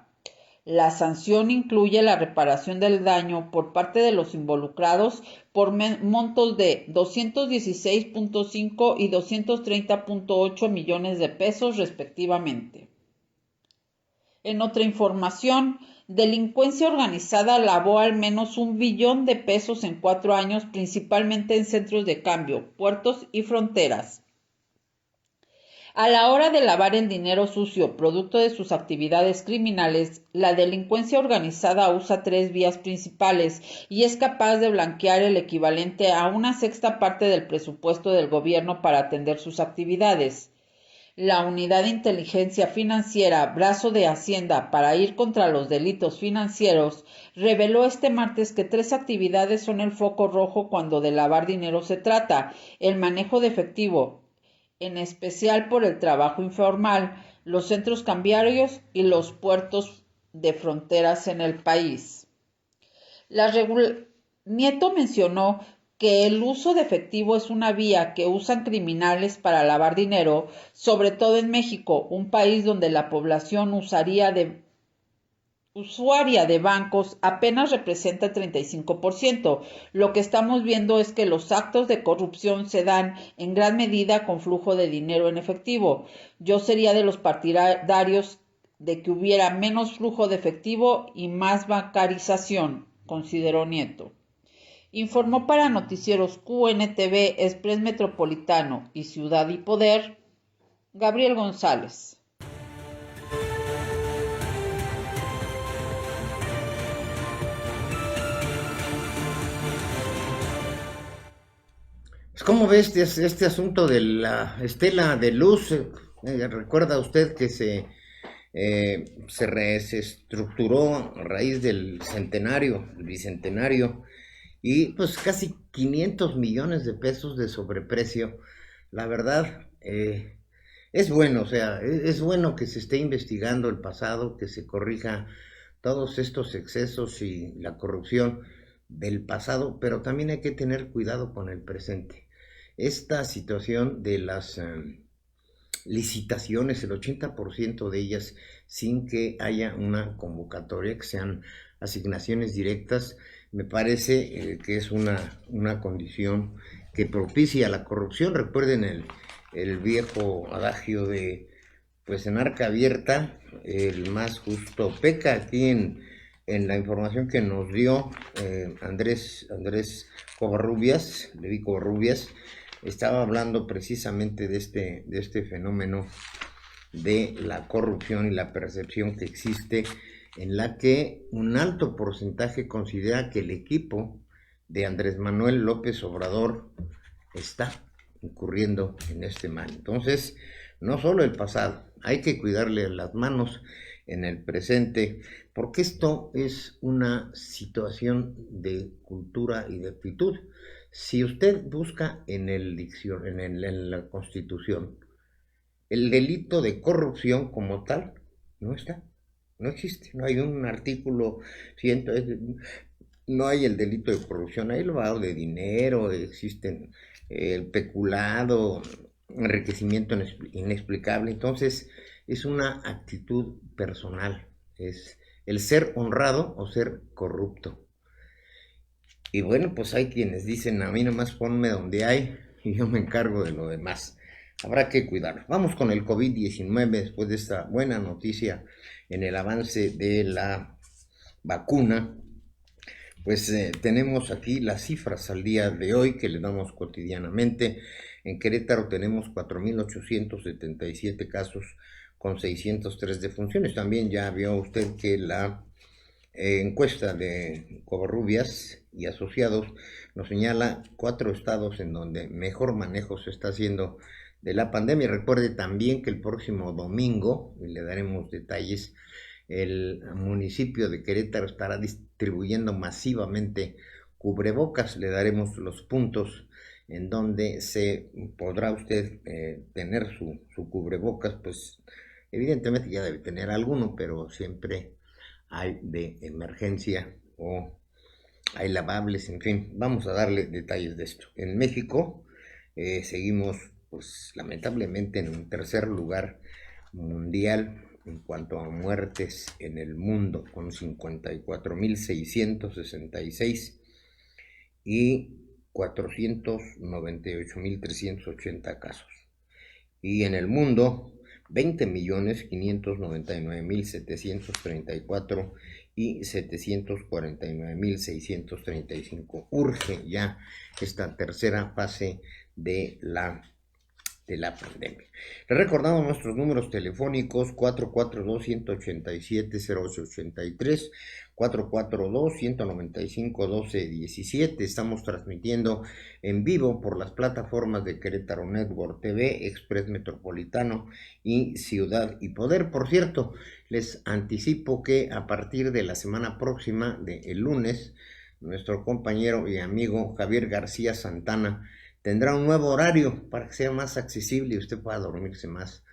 La sanción incluye la reparación del daño por parte de los involucrados por montos de 216.5 y 230.8 millones de pesos respectivamente. En otra información, delincuencia organizada lavó al menos 1 billón de pesos en 4 años, principalmente en centros de cambio, puertos y fronteras. A la hora de lavar el dinero sucio producto de sus actividades criminales, la delincuencia organizada usa 3 vías principales y es capaz de blanquear el equivalente a 1/6 parte del presupuesto del gobierno para atender sus actividades. La Unidad de Inteligencia Financiera, brazo de Hacienda para ir contra los delitos financieros, reveló este martes que 3 actividades son el foco rojo cuando de lavar dinero se trata: el manejo de efectivo, en especial por el trabajo informal, los centros cambiarios y los puertos de fronteras en el país. Nieto mencionó que el uso de efectivo es una vía que usan criminales para lavar dinero, sobre todo en México, un país donde la población usuaria de bancos apenas representa el 35%. Lo que estamos viendo es que los actos de corrupción se dan en gran medida con flujo de dinero en efectivo. Yo sería de los partidarios de que hubiera menos flujo de efectivo y más bancarización, consideró Nieto. Informó para Noticieros QNTV, Express Metropolitano y Ciudad y Poder, Gabriel González. ¿Cómo ve este asunto de la estela de luz? ¿Recuerda usted que se reestructuró a raíz del el bicentenario, y pues casi 500 millones de pesos de sobreprecio? La verdad, es bueno, o sea, es bueno que se esté investigando el pasado, que se corrija todos estos excesos y la corrupción del pasado, pero también hay que tener cuidado con el presente. Esta situación de las licitaciones, el 80% de ellas sin que haya una convocatoria, que sean asignaciones directas, me parece que es una condición que propicia la corrupción. Recuerden el viejo adagio de, pues en arca abierta, el más justo peca. Aquí en la información que nos dio Andrés Covarrubias, Levi Covarrubias, estaba hablando precisamente de este fenómeno de la corrupción y la percepción que existe, en la que un alto porcentaje considera que el equipo de Andrés Manuel López Obrador está incurriendo en este mal. Entonces, no solo el pasado, hay que cuidarle las manos en el presente, porque esto es una situación de cultura y de actitud. Si usted busca en la Constitución, el delito de corrupción como tal no está, no existe, no hay un artículo 100, no hay el delito de corrupción, hay el lavado de dinero, existen el peculado, enriquecimiento inexplicable. Entonces es una actitud personal, es el ser honrado o ser corrupto. Y bueno, pues hay quienes dicen, a mí nomás ponme donde hay y yo me encargo de lo demás. Habrá que cuidarlo. Vamos con el COVID-19 después de esta buena noticia en el avance de la vacuna. Pues tenemos aquí las cifras al día de hoy que le damos cotidianamente. En Querétaro tenemos 4.877 casos con 603 defunciones. También ya vio usted que la encuesta de Covarrubias y asociados nos señala 4 estados en donde mejor manejo se está haciendo de la pandemia. Recuerde también que el próximo domingo, y le daremos detalles, el municipio de Querétaro estará distribuyendo masivamente cubrebocas. Le daremos los puntos en donde se podrá usted tener su cubrebocas. Pues evidentemente ya debe tener alguno, pero siempre hay de emergencia o hay lavables, en fin, vamos a darle detalles de esto. En México seguimos, pues lamentablemente, en un tercer lugar mundial en cuanto a muertes en el mundo, con 54.666 y 498.380 casos. Y en el mundo, 20.599.734 y 749.635. Urge ya esta tercera fase de la pandemia. Les recordamos nuestros números telefónicos: 442-187-0883, 442-195-1217. Estamos transmitiendo en vivo por las plataformas de Querétaro Network TV, Express Metropolitano y Ciudad y Poder. Por cierto, les anticipo que a partir de la semana próxima, el lunes, nuestro compañero y amigo Javier García Santana tendrá un nuevo horario para que sea más accesible y usted pueda dormirse más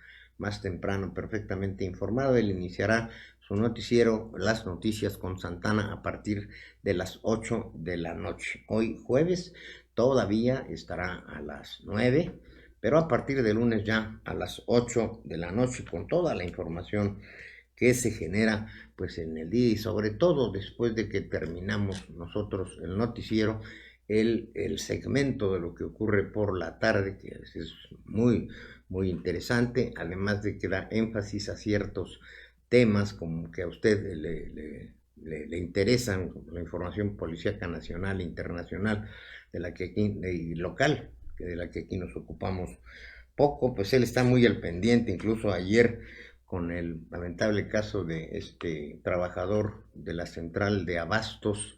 temprano, perfectamente informado. Él iniciará su noticiero, Las Noticias con Santana, a partir de las 8 de la noche. Hoy jueves todavía estará a las 9, pero a partir de lunes ya a las 8 de la noche, con toda la información que se genera pues en el día, y sobre todo después de que terminamos nosotros el noticiero, el segmento de lo que ocurre por la tarde, que es muy interesante, además de que da énfasis a ciertos temas como que a usted le interesan, como la información policíaca nacional e internacional, de la que aquí, y local, de la que aquí nos ocupamos poco. Pues él está muy al pendiente, incluso ayer con el lamentable caso de este trabajador de la central de abastos.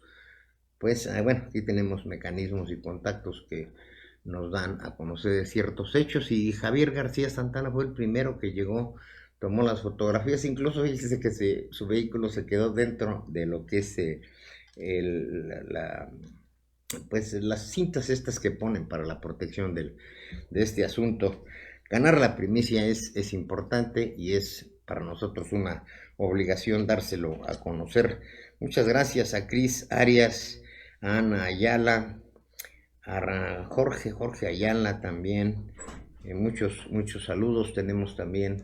Pues bueno, aquí tenemos mecanismos y contactos que nos dan a conocer de ciertos hechos, y Javier García Santana fue el primero que llegó, tomó las fotografías, incluso dice que su vehículo se quedó dentro de lo que es pues las cintas estas que ponen para la protección de este asunto. Ganar la primicia es importante, y es para nosotros una obligación dárselo a conocer. Muchas gracias a Cris Arias, a Ana Ayala, a Jorge Ayala también. Muchos saludos. Tenemos también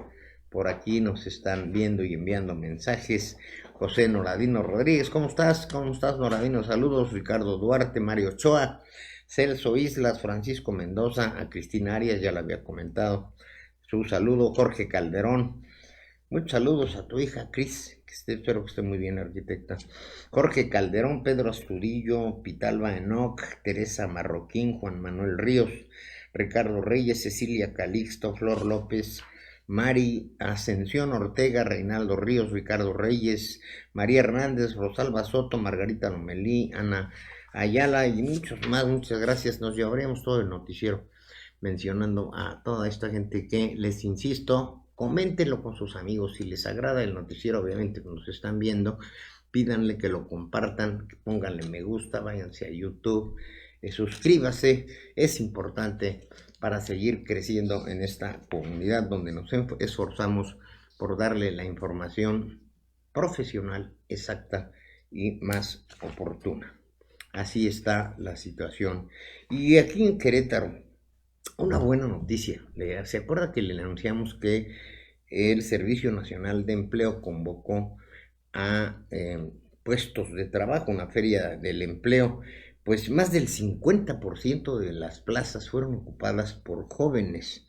por aquí, nos están viendo y enviando mensajes. José Noradino Rodríguez, ¿cómo estás? Noradino? Saludos. Ricardo Duarte, Mario Ochoa, Celso Islas, Francisco Mendoza, a Cristina Arias, ya la había comentado su saludo. Jorge Calderón, muchos saludos a tu hija Cris, espero que esté muy bien, arquitecta. Jorge Calderón, Pedro Asturillo, Pitalba Enoc, Teresa Marroquín, Juan Manuel Ríos, Ricardo Reyes, Cecilia Calixto, Flor López, Mari Ascensión Ortega, Reinaldo Ríos, Ricardo Reyes, María Hernández, Rosalba Soto, Margarita Lomelí, Ana Ayala y muchos más. Muchas gracias. Nos llevaríamos todo el noticiero mencionando a toda esta gente que, les insisto, coméntenlo con sus amigos. Si les agrada el noticiero, obviamente que nos están viendo, pídanle que lo compartan, que pónganle me gusta, váyanse a YouTube, suscríbase. Es importante para seguir creciendo en esta comunidad donde nos esforzamos por darle la información profesional, exacta y más oportuna. Así está la situación. Y aquí en Querétaro, una buena noticia. ¿Se acuerda que le anunciamos que el Servicio Nacional de Empleo convocó a puestos de trabajo, una feria del empleo? Pues más del 50% de las plazas fueron ocupadas por jóvenes.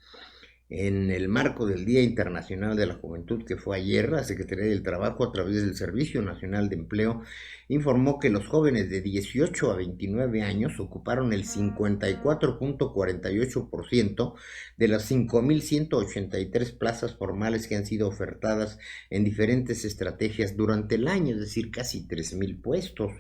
En el marco del Día Internacional de la Juventud, que fue ayer, la Secretaría del Trabajo, a través del Servicio Nacional de Empleo, informó que los jóvenes de 18 a 29 años ocuparon el 54.48% de las 5.183 plazas formales que han sido ofertadas en diferentes estrategias durante el año, es decir, casi 3.000 puestos.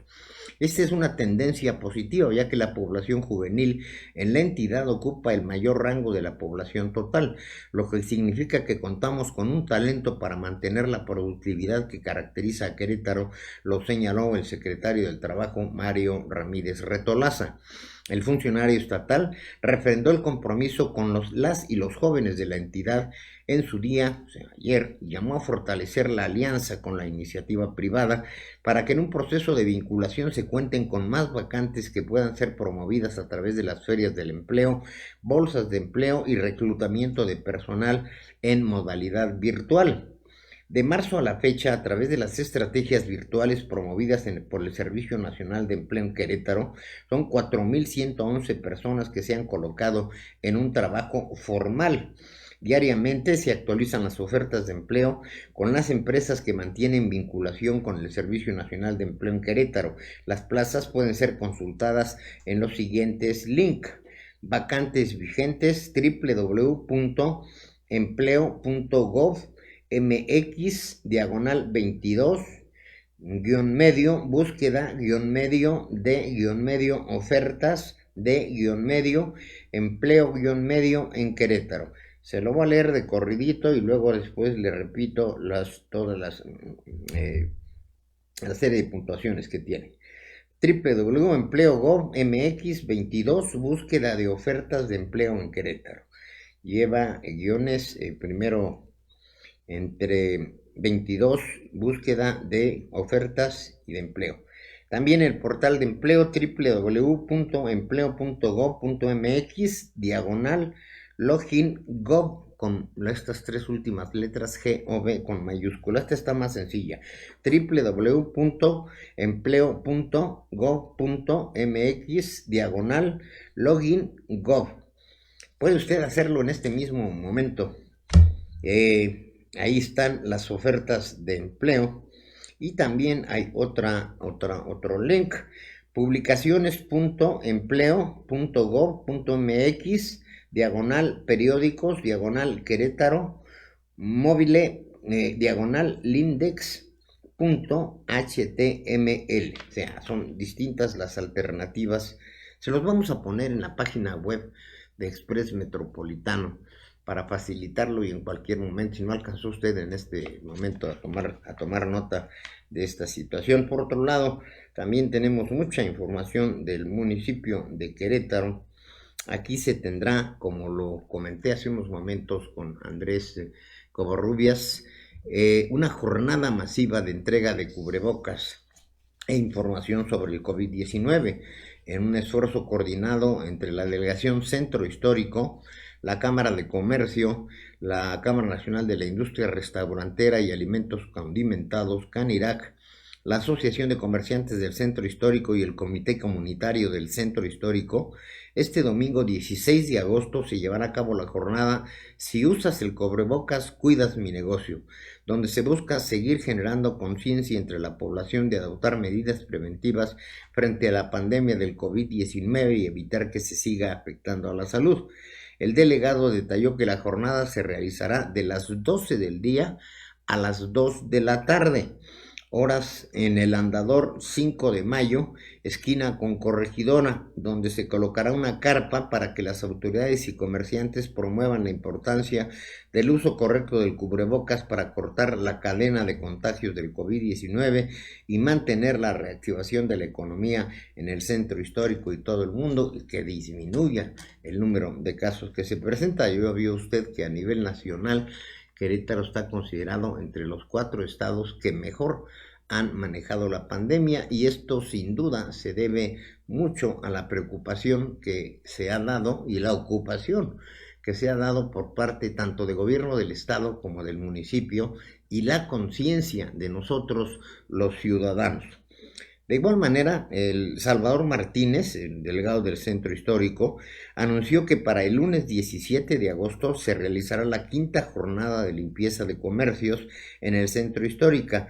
Esta es una tendencia positiva, ya que la población juvenil en la entidad ocupa el mayor rango de la población total, lo que significa que contamos con un talento para mantener la productividad que caracteriza a Querétaro, lo señaló el secretario del Trabajo, Mario Ramírez Retolaza. El funcionario estatal refrendó el compromiso con las y los jóvenes de la entidad en su día, o sea, ayer, llamó a fortalecer la alianza con la iniciativa privada para que en un proceso de vinculación se cuenten con más vacantes que puedan ser promovidas a través de las ferias del empleo, bolsas de empleo y reclutamiento de personal en modalidad virtual. De marzo a la fecha, a través de las estrategias virtuales promovidas por el Servicio Nacional de Empleo en Querétaro, son 4.111 personas que se han colocado en un trabajo formal. Diariamente se actualizan las ofertas de empleo con las empresas que mantienen vinculación con el Servicio Nacional de Empleo en Querétaro. Las plazas pueden ser consultadas en los siguientes links: vacantes vigentes, www.empleo.gov.mx/22 medio, búsqueda medio de medio, ofertas de medio, empleo medio en Querétaro. Se lo voy a leer de corridito y luego después le repito todas la serie de puntuaciones que tiene. www.empleo.gov.mx/22 búsqueda de ofertas de empleo en Querétaro. Lleva guiones, primero entre 22, búsqueda de ofertas y de empleo. También el portal de empleo, www.empleo.gov.mx/login gov, con estas tres últimas letras GOV con mayúscula. Esta está más sencilla: www.empleo.gov.mx/login gov. Puede usted hacerlo en este mismo momento. Ahí están las ofertas de empleo. Y también hay otro link: publicaciones.empleo.gov.mx/periódicos Querétaro móvil lindex.html. O sea, son distintas las alternativas. Se los vamos a poner en la página web de Express Metropolitano para facilitarlo, y en cualquier momento, si no alcanzó usted en este momento a tomar nota de esta situación. Por otro lado, también tenemos mucha información del municipio de Querétaro. Aquí se tendrá, como lo comenté hace unos momentos con Andrés Covarrubias, una jornada masiva de entrega de cubrebocas e información sobre el COVID-19, en un esfuerzo coordinado entre la Delegación Centro Histórico, la Cámara de Comercio, la Cámara Nacional de la Industria Restaurantera y Alimentos Condimentados, CANIRAC, la Asociación de Comerciantes del Centro Histórico y el Comité Comunitario del Centro Histórico. Este domingo 16 de agosto se llevará a cabo la jornada Si usas el cubrebocas, cuidas mi negocio, donde se busca seguir generando conciencia entre la población de adoptar medidas preventivas frente a la pandemia del COVID-19 y evitar que se siga afectando a la salud. El delegado detalló que la jornada se realizará de las 12 del día a las 2 de la tarde, horas en el Andador 5 de Mayo, esquina con Corregidora, donde se colocará una carpa para que las autoridades y comerciantes promuevan la importancia del uso correcto del cubrebocas para cortar la cadena de contagios del COVID-19 y mantener la reactivación de la economía en el centro histórico y todo el mundo, y que disminuya el número de casos que se presenta. Yo vio usted que a nivel nacional Querétaro está considerado entre los 4 estados que mejor han manejado la pandemia, y esto sin duda se debe mucho a la preocupación que se ha dado y la ocupación que se ha dado por parte tanto del gobierno del estado como del municipio, y la conciencia de nosotros los ciudadanos. De igual manera, el Salvador Martínez, el delegado del Centro Histórico, anunció que para el lunes 17 de agosto se realizará la 5ª jornada de limpieza de comercios en el Centro Histórico,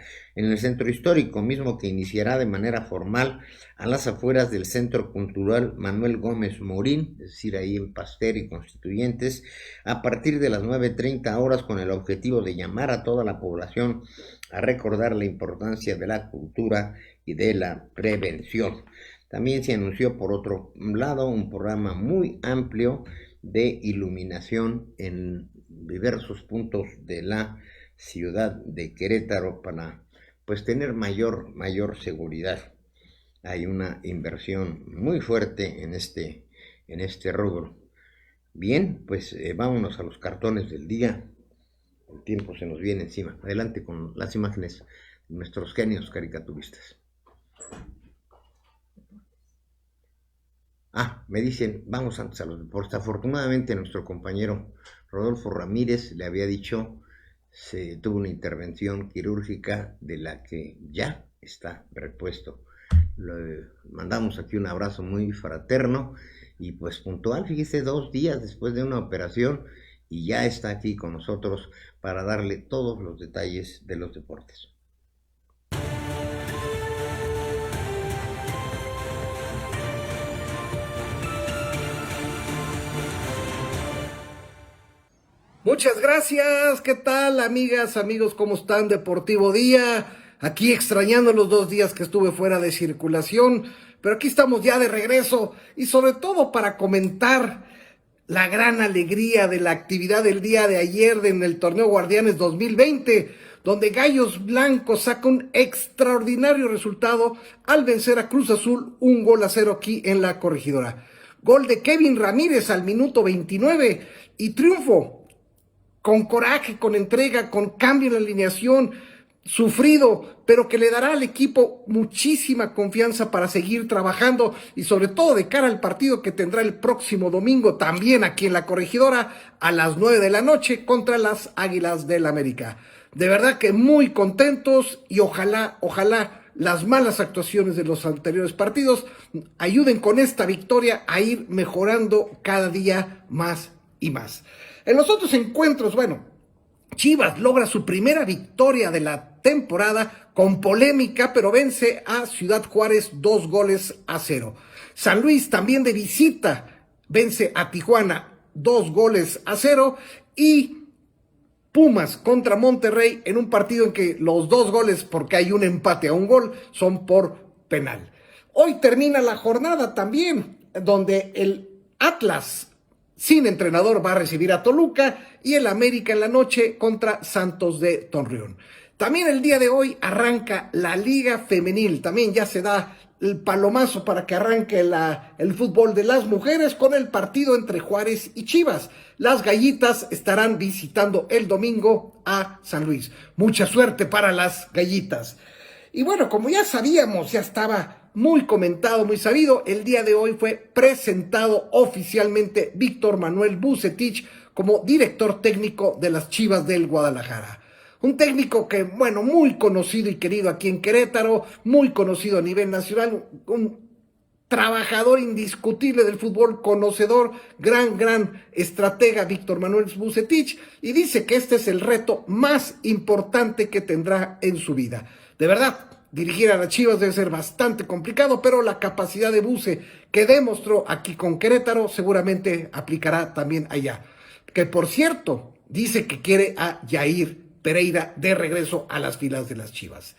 mismo que iniciará de manera formal a las afueras del Centro Cultural Manuel Gómez Morín, es decir, ahí en Pasteur y Constituyentes, a partir de las 9:30 horas, con el objetivo de llamar a toda la población a recordar la importancia de la cultura y de la prevención. También se anunció, por otro lado, un programa muy amplio de iluminación en diversos puntos de la ciudad de Querétaro para pues tener mayor seguridad. Hay una inversión muy fuerte en este rubro. Bien, pues vámonos a los cartones del día. El tiempo se nos viene encima. Adelante con las imágenes de nuestros genios caricaturistas. Me dicen, vamos antes a los deportes. Afortunadamente nuestro compañero Rodolfo Ramírez le había dicho, se tuvo una intervención quirúrgica de la que ya está repuesto. Le mandamos aquí un abrazo muy fraterno y pues puntual, fíjese, 2 días después de una operación y ya está aquí con nosotros para darle todos los detalles de los deportes. Muchas gracias, ¿qué tal, amigas, amigos? ¿Cómo están? Deportivo Día, aquí extrañando los 2 días que estuve fuera de circulación, pero aquí estamos ya de regreso y sobre todo para comentar la gran alegría de la actividad del día de ayer en el torneo Guardianes 2020, donde Gallos Blancos saca un extraordinario resultado al vencer a Cruz Azul 1-0 aquí en la Corregidora. Gol de Kevin Ramírez al minuto 29 y triunfo con coraje, con entrega, con cambio en la alineación, sufrido, pero que le dará al equipo muchísima confianza para seguir trabajando y sobre todo de cara al partido que tendrá el próximo domingo también aquí en la Corregidora a las 9 de la noche contra las Águilas del América. De verdad que muy contentos y ojalá las malas actuaciones de los anteriores partidos ayuden con esta victoria a ir mejorando cada día más y más. En los otros encuentros, Chivas logra su primera victoria de la temporada con polémica, pero vence a Ciudad Juárez 2-0. San Luis también de visita vence a Tijuana 2-0 y Pumas contra Monterrey en un partido en que los 2 goles, porque hay un empate a 1 gol, son por penal. Hoy termina la jornada también, donde el Atlas sin entrenador va a recibir a Toluca y el América en la noche contra Santos de Torreón. También el día de hoy arranca la Liga Femenil, también ya se da el palomazo para que arranque el fútbol de las mujeres con el partido entre Juárez y Chivas. Las Gallitas estarán visitando el domingo a San Luis. Mucha suerte para las Gallitas. Y como ya sabíamos, ya estaba muy comentado, muy sabido, el día de hoy fue presentado oficialmente Víctor Manuel Vucetich como director técnico de las Chivas del Guadalajara. Un técnico que, muy conocido y querido aquí en Querétaro, muy conocido a nivel nacional, un trabajador indiscutible del fútbol, conocedor, gran estratega Víctor Manuel Vucetich, y dice que este es el reto más importante que tendrá en su vida. De verdad, dirigir a las Chivas debe ser bastante complicado, pero la capacidad de Vuce que demostró aquí con Querétaro seguramente aplicará también allá. Que por cierto, dice que quiere a Jair Pereira de regreso a las filas de las Chivas.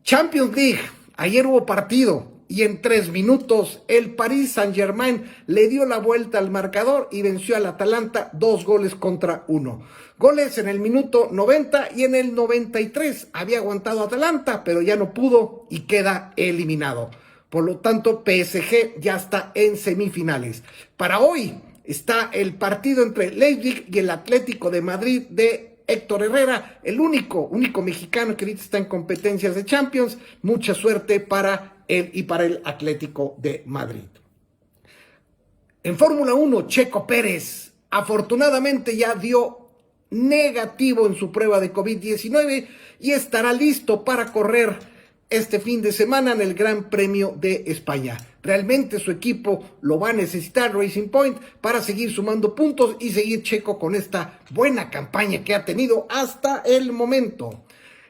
Champions League, ayer hubo partido y en 3 minutos el Paris Saint-Germain le dio la vuelta al marcador y venció al Atalanta 2-1. Goles en el minuto 90 y en el 93. Había aguantado Atalanta, pero ya no pudo y queda eliminado. Por lo tanto, PSG ya está en semifinales. Para hoy está el partido entre Leipzig y el Atlético de Madrid de Héctor Herrera, el único mexicano que ahorita está en competencias de Champions. Mucha suerte para él y para el Atlético de Madrid. En Fórmula 1, Checo Pérez afortunadamente ya dio negativo en su prueba de COVID-19 y estará listo para correr este fin de semana en el Gran Premio de España. Realmente su equipo lo va a necesitar, Racing Point, para seguir sumando puntos y seguir Checo con esta buena campaña que ha tenido hasta el momento.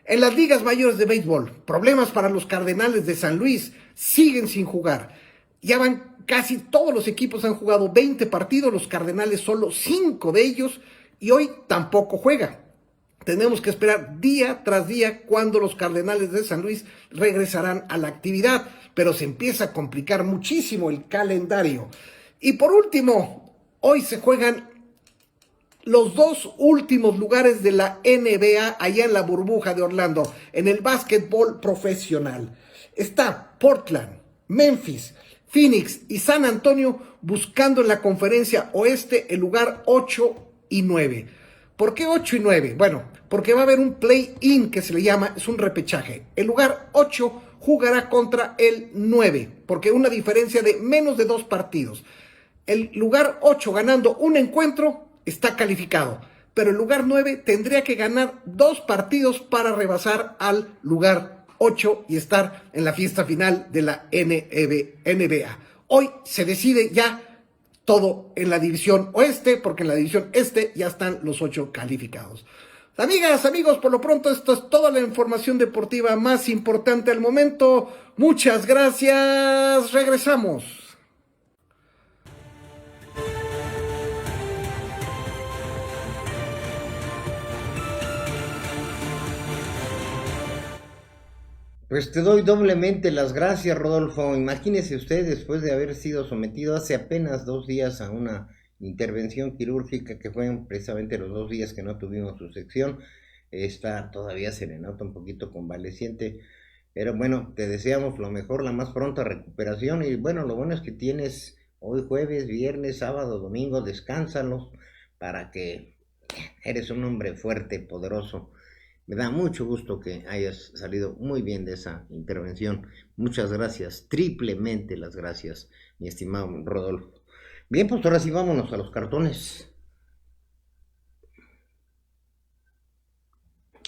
En las ligas mayores de béisbol, problemas para los Cardenales de San Luis, siguen sin jugar. Ya van casi todos los equipos han jugado 20 partidos, los Cardenales solo 5 de ellos, y hoy tampoco juega. Tenemos que esperar día tras día cuando los Cardenales de San Luis regresarán a la actividad, pero se empieza a complicar muchísimo el calendario. Y por último, hoy se juegan los 2 últimos lugares de la NBA allá en la burbuja de Orlando, en el básquetbol profesional. Está Portland, Memphis, Phoenix y San Antonio buscando en la conferencia oeste el lugar 8 y 9. ¿Por qué 8 y 9? Bueno, porque va a haber un play-in que se le llama, es un repechaje. El lugar 8 jugará contra el 9, porque una diferencia de menos de 2 partidos. El lugar 8 ganando un encuentro está calificado, pero el lugar 9 tendría que ganar 2 partidos para rebasar al lugar 8 y estar en la fiesta final de la NBA. Hoy se decide ya todo en la división oeste, porque en la división este ya están los 8 calificados. Amigas, amigos, por lo pronto esto es toda la información deportiva más importante al momento. Muchas gracias, regresamos. Pues te doy doblemente las gracias, Rodolfo. Imagínese usted, después de haber sido sometido hace apenas 2 días a una intervención quirúrgica, que fueron precisamente los 2 días que no tuvimos su sección, está todavía se le nota un poquito convaleciente, pero bueno, te deseamos lo mejor, la más pronta recuperación. Y bueno, lo bueno es que tienes hoy jueves, viernes, sábado, domingo, descánsalos para que eres un hombre fuerte, poderoso. Me da mucho gusto que hayas salido muy bien de esa intervención. Muchas gracias, triplemente las gracias, mi estimado Rodolfo. Bien, pues ahora sí vámonos a los cartones.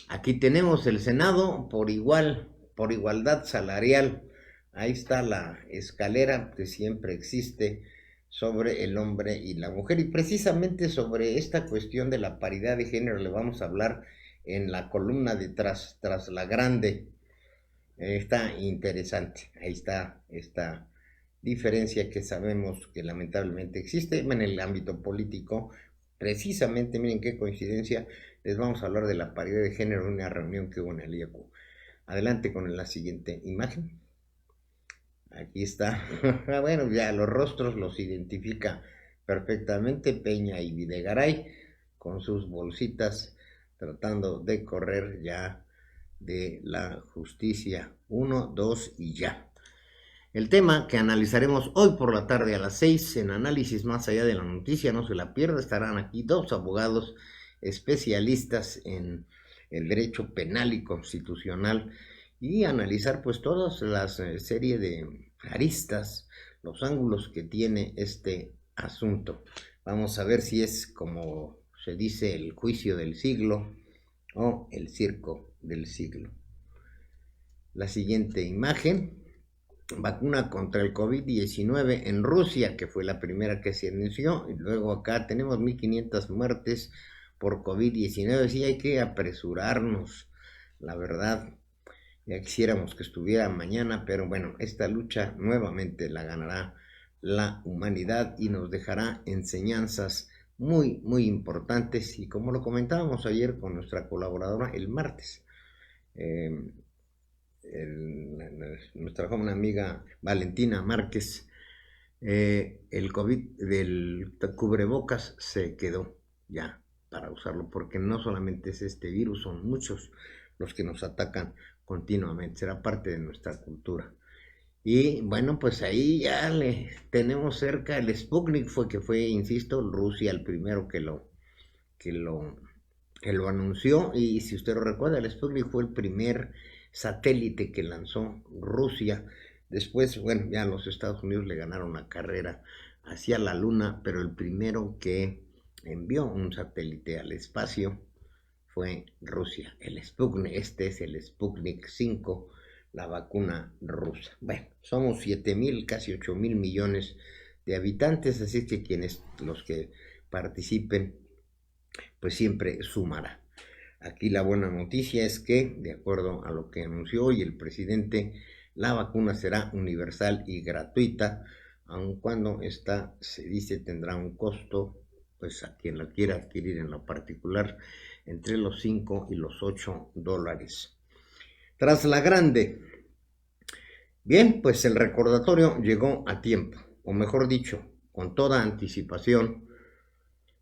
Aquí tenemos el Senado por igualdad salarial. Ahí está la escalera que siempre existe sobre el hombre y la mujer. Y precisamente sobre esta cuestión de la paridad de género le vamos a hablar en la columna de tras la grande. Está interesante. Ahí está esta diferencia que sabemos que lamentablemente existe en el ámbito político. Precisamente, miren qué coincidencia, les vamos a hablar de la paridad de género en una reunión que hubo en el IACU. Adelante con la siguiente imagen. Aquí está. Bueno, ya los rostros los identifica perfectamente Peña y Videgaray con sus bolsitas, tratando de correr ya de la justicia. 1, 2 y ya. El tema que analizaremos hoy por la tarde a las 6 en Análisis Más Allá de la Noticia, no se la pierda, estarán aquí 2 abogados especialistas en el derecho penal y constitucional y analizar pues todas las serie de aristas, los ángulos que tiene este asunto. Vamos a ver si es como se dice el juicio del siglo o el circo del siglo. La siguiente imagen, vacuna contra el COVID-19 en Rusia, que fue la primera que se anunció, y luego acá tenemos 1,500 muertes por COVID-19, sí hay que apresurarnos, la verdad, ya quisiéramos que estuviera mañana, pero bueno, esta lucha nuevamente la ganará la humanidad y nos dejará enseñanzas muy, muy importantes, y como lo comentábamos ayer con nuestra colaboradora el martes, nuestra joven amiga Valentina Márquez, el COVID del cubrebocas se quedó ya para usarlo, porque no solamente es este virus, son muchos los que nos atacan continuamente, será parte de nuestra cultura. Y bueno, pues ahí ya le tenemos cerca el Sputnik, fue, insisto, Rusia el primero que lo anunció. Y si usted lo recuerda, el Sputnik fue el primer satélite que lanzó Rusia. Después, bueno, ya los Estados Unidos le ganaron la carrera hacia la Luna, pero el primero que envió un satélite al espacio fue Rusia. El Sputnik, este es el Sputnik 5, la vacuna rusa. Bueno, somos 7,000, casi 8,000 millones de habitantes, así que los que participen, pues siempre sumará. Aquí la buena noticia es que, de acuerdo a lo que anunció hoy el presidente, la vacuna será universal y gratuita, aun cuando esta, se dice, tendrá un costo, pues a quien la quiera adquirir en lo particular, entre los 5 y los 8 dólares. Tras la grande. Bien, pues el recordatorio llegó a tiempo, o mejor dicho, con toda anticipación,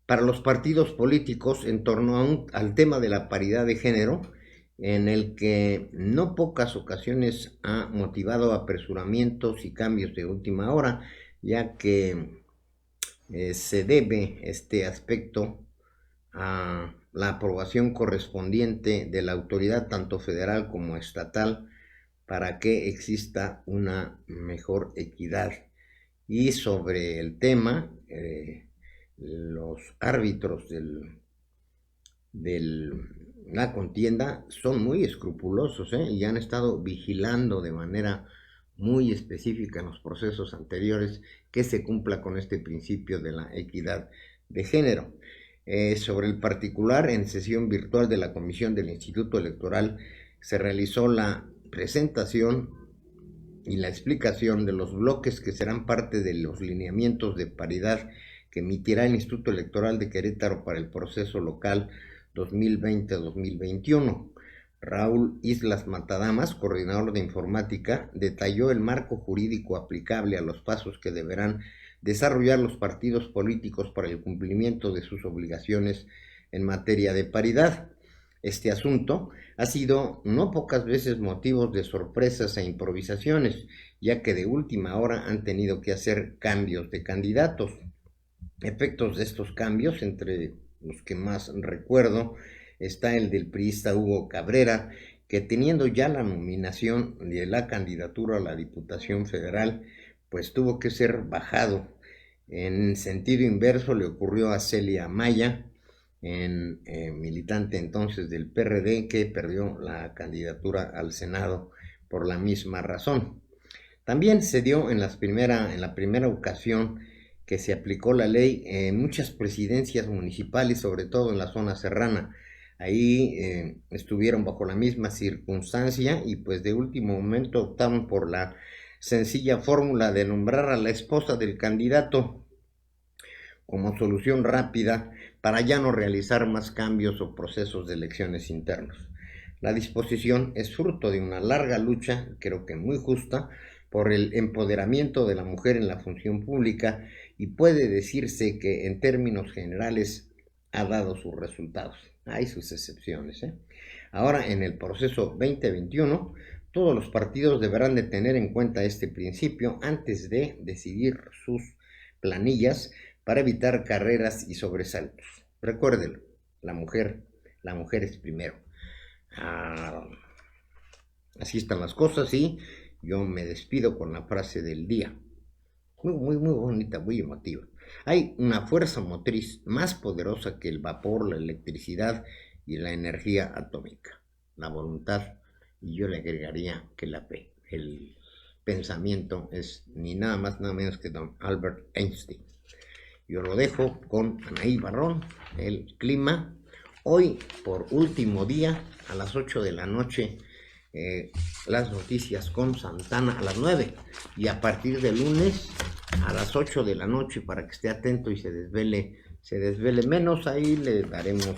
para los partidos políticos en torno al tema de la paridad de género, en el que no pocas ocasiones ha motivado apresuramientos y cambios de última hora, ya que se debe este aspecto a la aprobación correspondiente de la autoridad tanto federal como estatal para que exista una mejor equidad. Y sobre el tema, los árbitros de la contienda son muy escrupulosos, y han estado vigilando de manera muy específica en los procesos anteriores que se cumpla con este principio de la equidad de género. Sobre el particular, en sesión virtual de la Comisión del Instituto Electoral se realizó la presentación y la explicación de los bloques que serán parte de los lineamientos de paridad que emitirá el Instituto Electoral de Querétaro para el proceso local 2020-2021. Raúl Islas Matadamas, coordinador de informática, detalló el marco jurídico aplicable a los pasos que deberán desarrollar los partidos políticos para el cumplimiento de sus obligaciones en materia de paridad. Este asunto ha sido no pocas veces motivo de sorpresas e improvisaciones, ya que de última hora han tenido que hacer cambios de candidatos. Efectos de estos cambios, entre los que más recuerdo, está el del priista Hugo Cabrera, que teniendo ya la nominación de la candidatura a la Diputación Federal, pues tuvo que ser bajado. En sentido inverso le ocurrió a Celia Maya, militante entonces del PRD, que perdió la candidatura al Senado por la misma razón. También se dio en la primera ocasión que se aplicó la ley en muchas presidencias municipales, sobre todo en la zona serrana. Ahí estuvieron bajo la misma circunstancia y pues de último momento optaron por la sencilla fórmula de nombrar a la esposa del candidato como solución rápida para ya no realizar más cambios o procesos de elecciones internos. La disposición es fruto de una larga lucha, creo que muy justa, por el empoderamiento de la mujer en la función pública y puede decirse que en términos generales ha dado sus resultados. Hay sus excepciones. Ahora en el proceso 2021 todos los partidos deberán de tener en cuenta este principio antes de decidir sus planillas para evitar carreras y sobresaltos. Recuérdenlo, la mujer es primero. Así están las cosas y yo me despido con la frase del día. Muy bonita, muy emotiva. Hay una fuerza motriz más poderosa que el vapor, la electricidad y la energía atómica, la voluntad, y yo le agregaría que la fe. El pensamiento es ni nada más nada menos que don Albert Einstein. Yo lo dejo con Anaí Barrón, el clima. Hoy, por último día, a las 8 de la noche, las noticias con Santana a las 9 y a partir de lunes a las 8 de la noche para que esté atento y se desvele menos. Ahí le daremos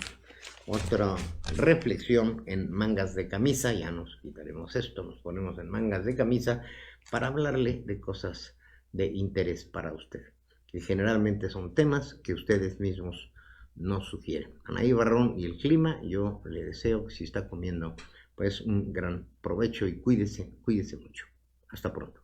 otra reflexión en mangas de camisa. Ya nos quitaremos esto, nos ponemos en mangas de camisa para hablarle de cosas de interés para usted, que generalmente son temas que ustedes mismos nos sugieren. Anaí Barrón y el clima, yo le deseo que si está comiendo pues un gran provecho y cuídese mucho. Hasta pronto.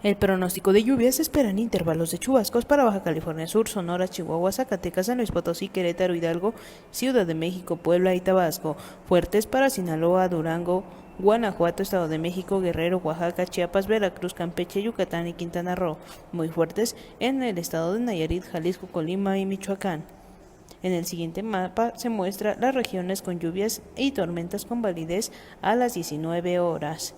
El pronóstico de lluvias se espera en intervalos de chubascos para Baja California Sur, Sonora, Chihuahua, Zacatecas, San Luis Potosí, Querétaro, Hidalgo, Ciudad de México, Puebla y Tabasco. Fuertes para Sinaloa, Durango, Guanajuato, Estado de México, Guerrero, Oaxaca, Chiapas, Veracruz, Campeche, Yucatán y Quintana Roo. Muy fuertes en el estado de Nayarit, Jalisco, Colima y Michoacán. En el siguiente mapa se muestra las regiones con lluvias y tormentas con validez a las 19 horas.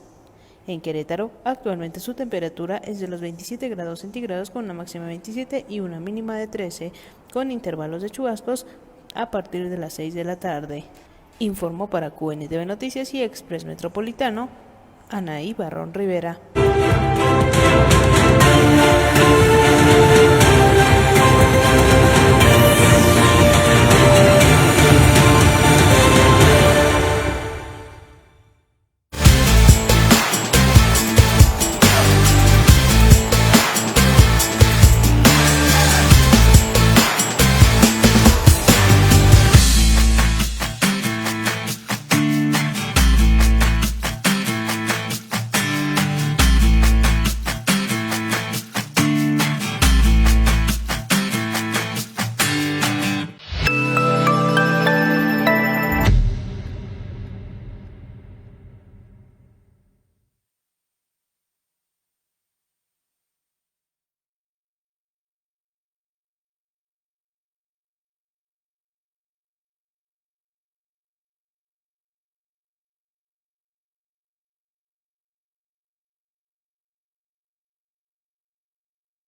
En Querétaro, actualmente su temperatura es de los 27 grados centígrados con una máxima de 27 y una mínima de 13, con intervalos de chubascos a partir de las 6 de la tarde. Informó para QNTV Noticias y Express Metropolitano, Anaí Barrón Rivera.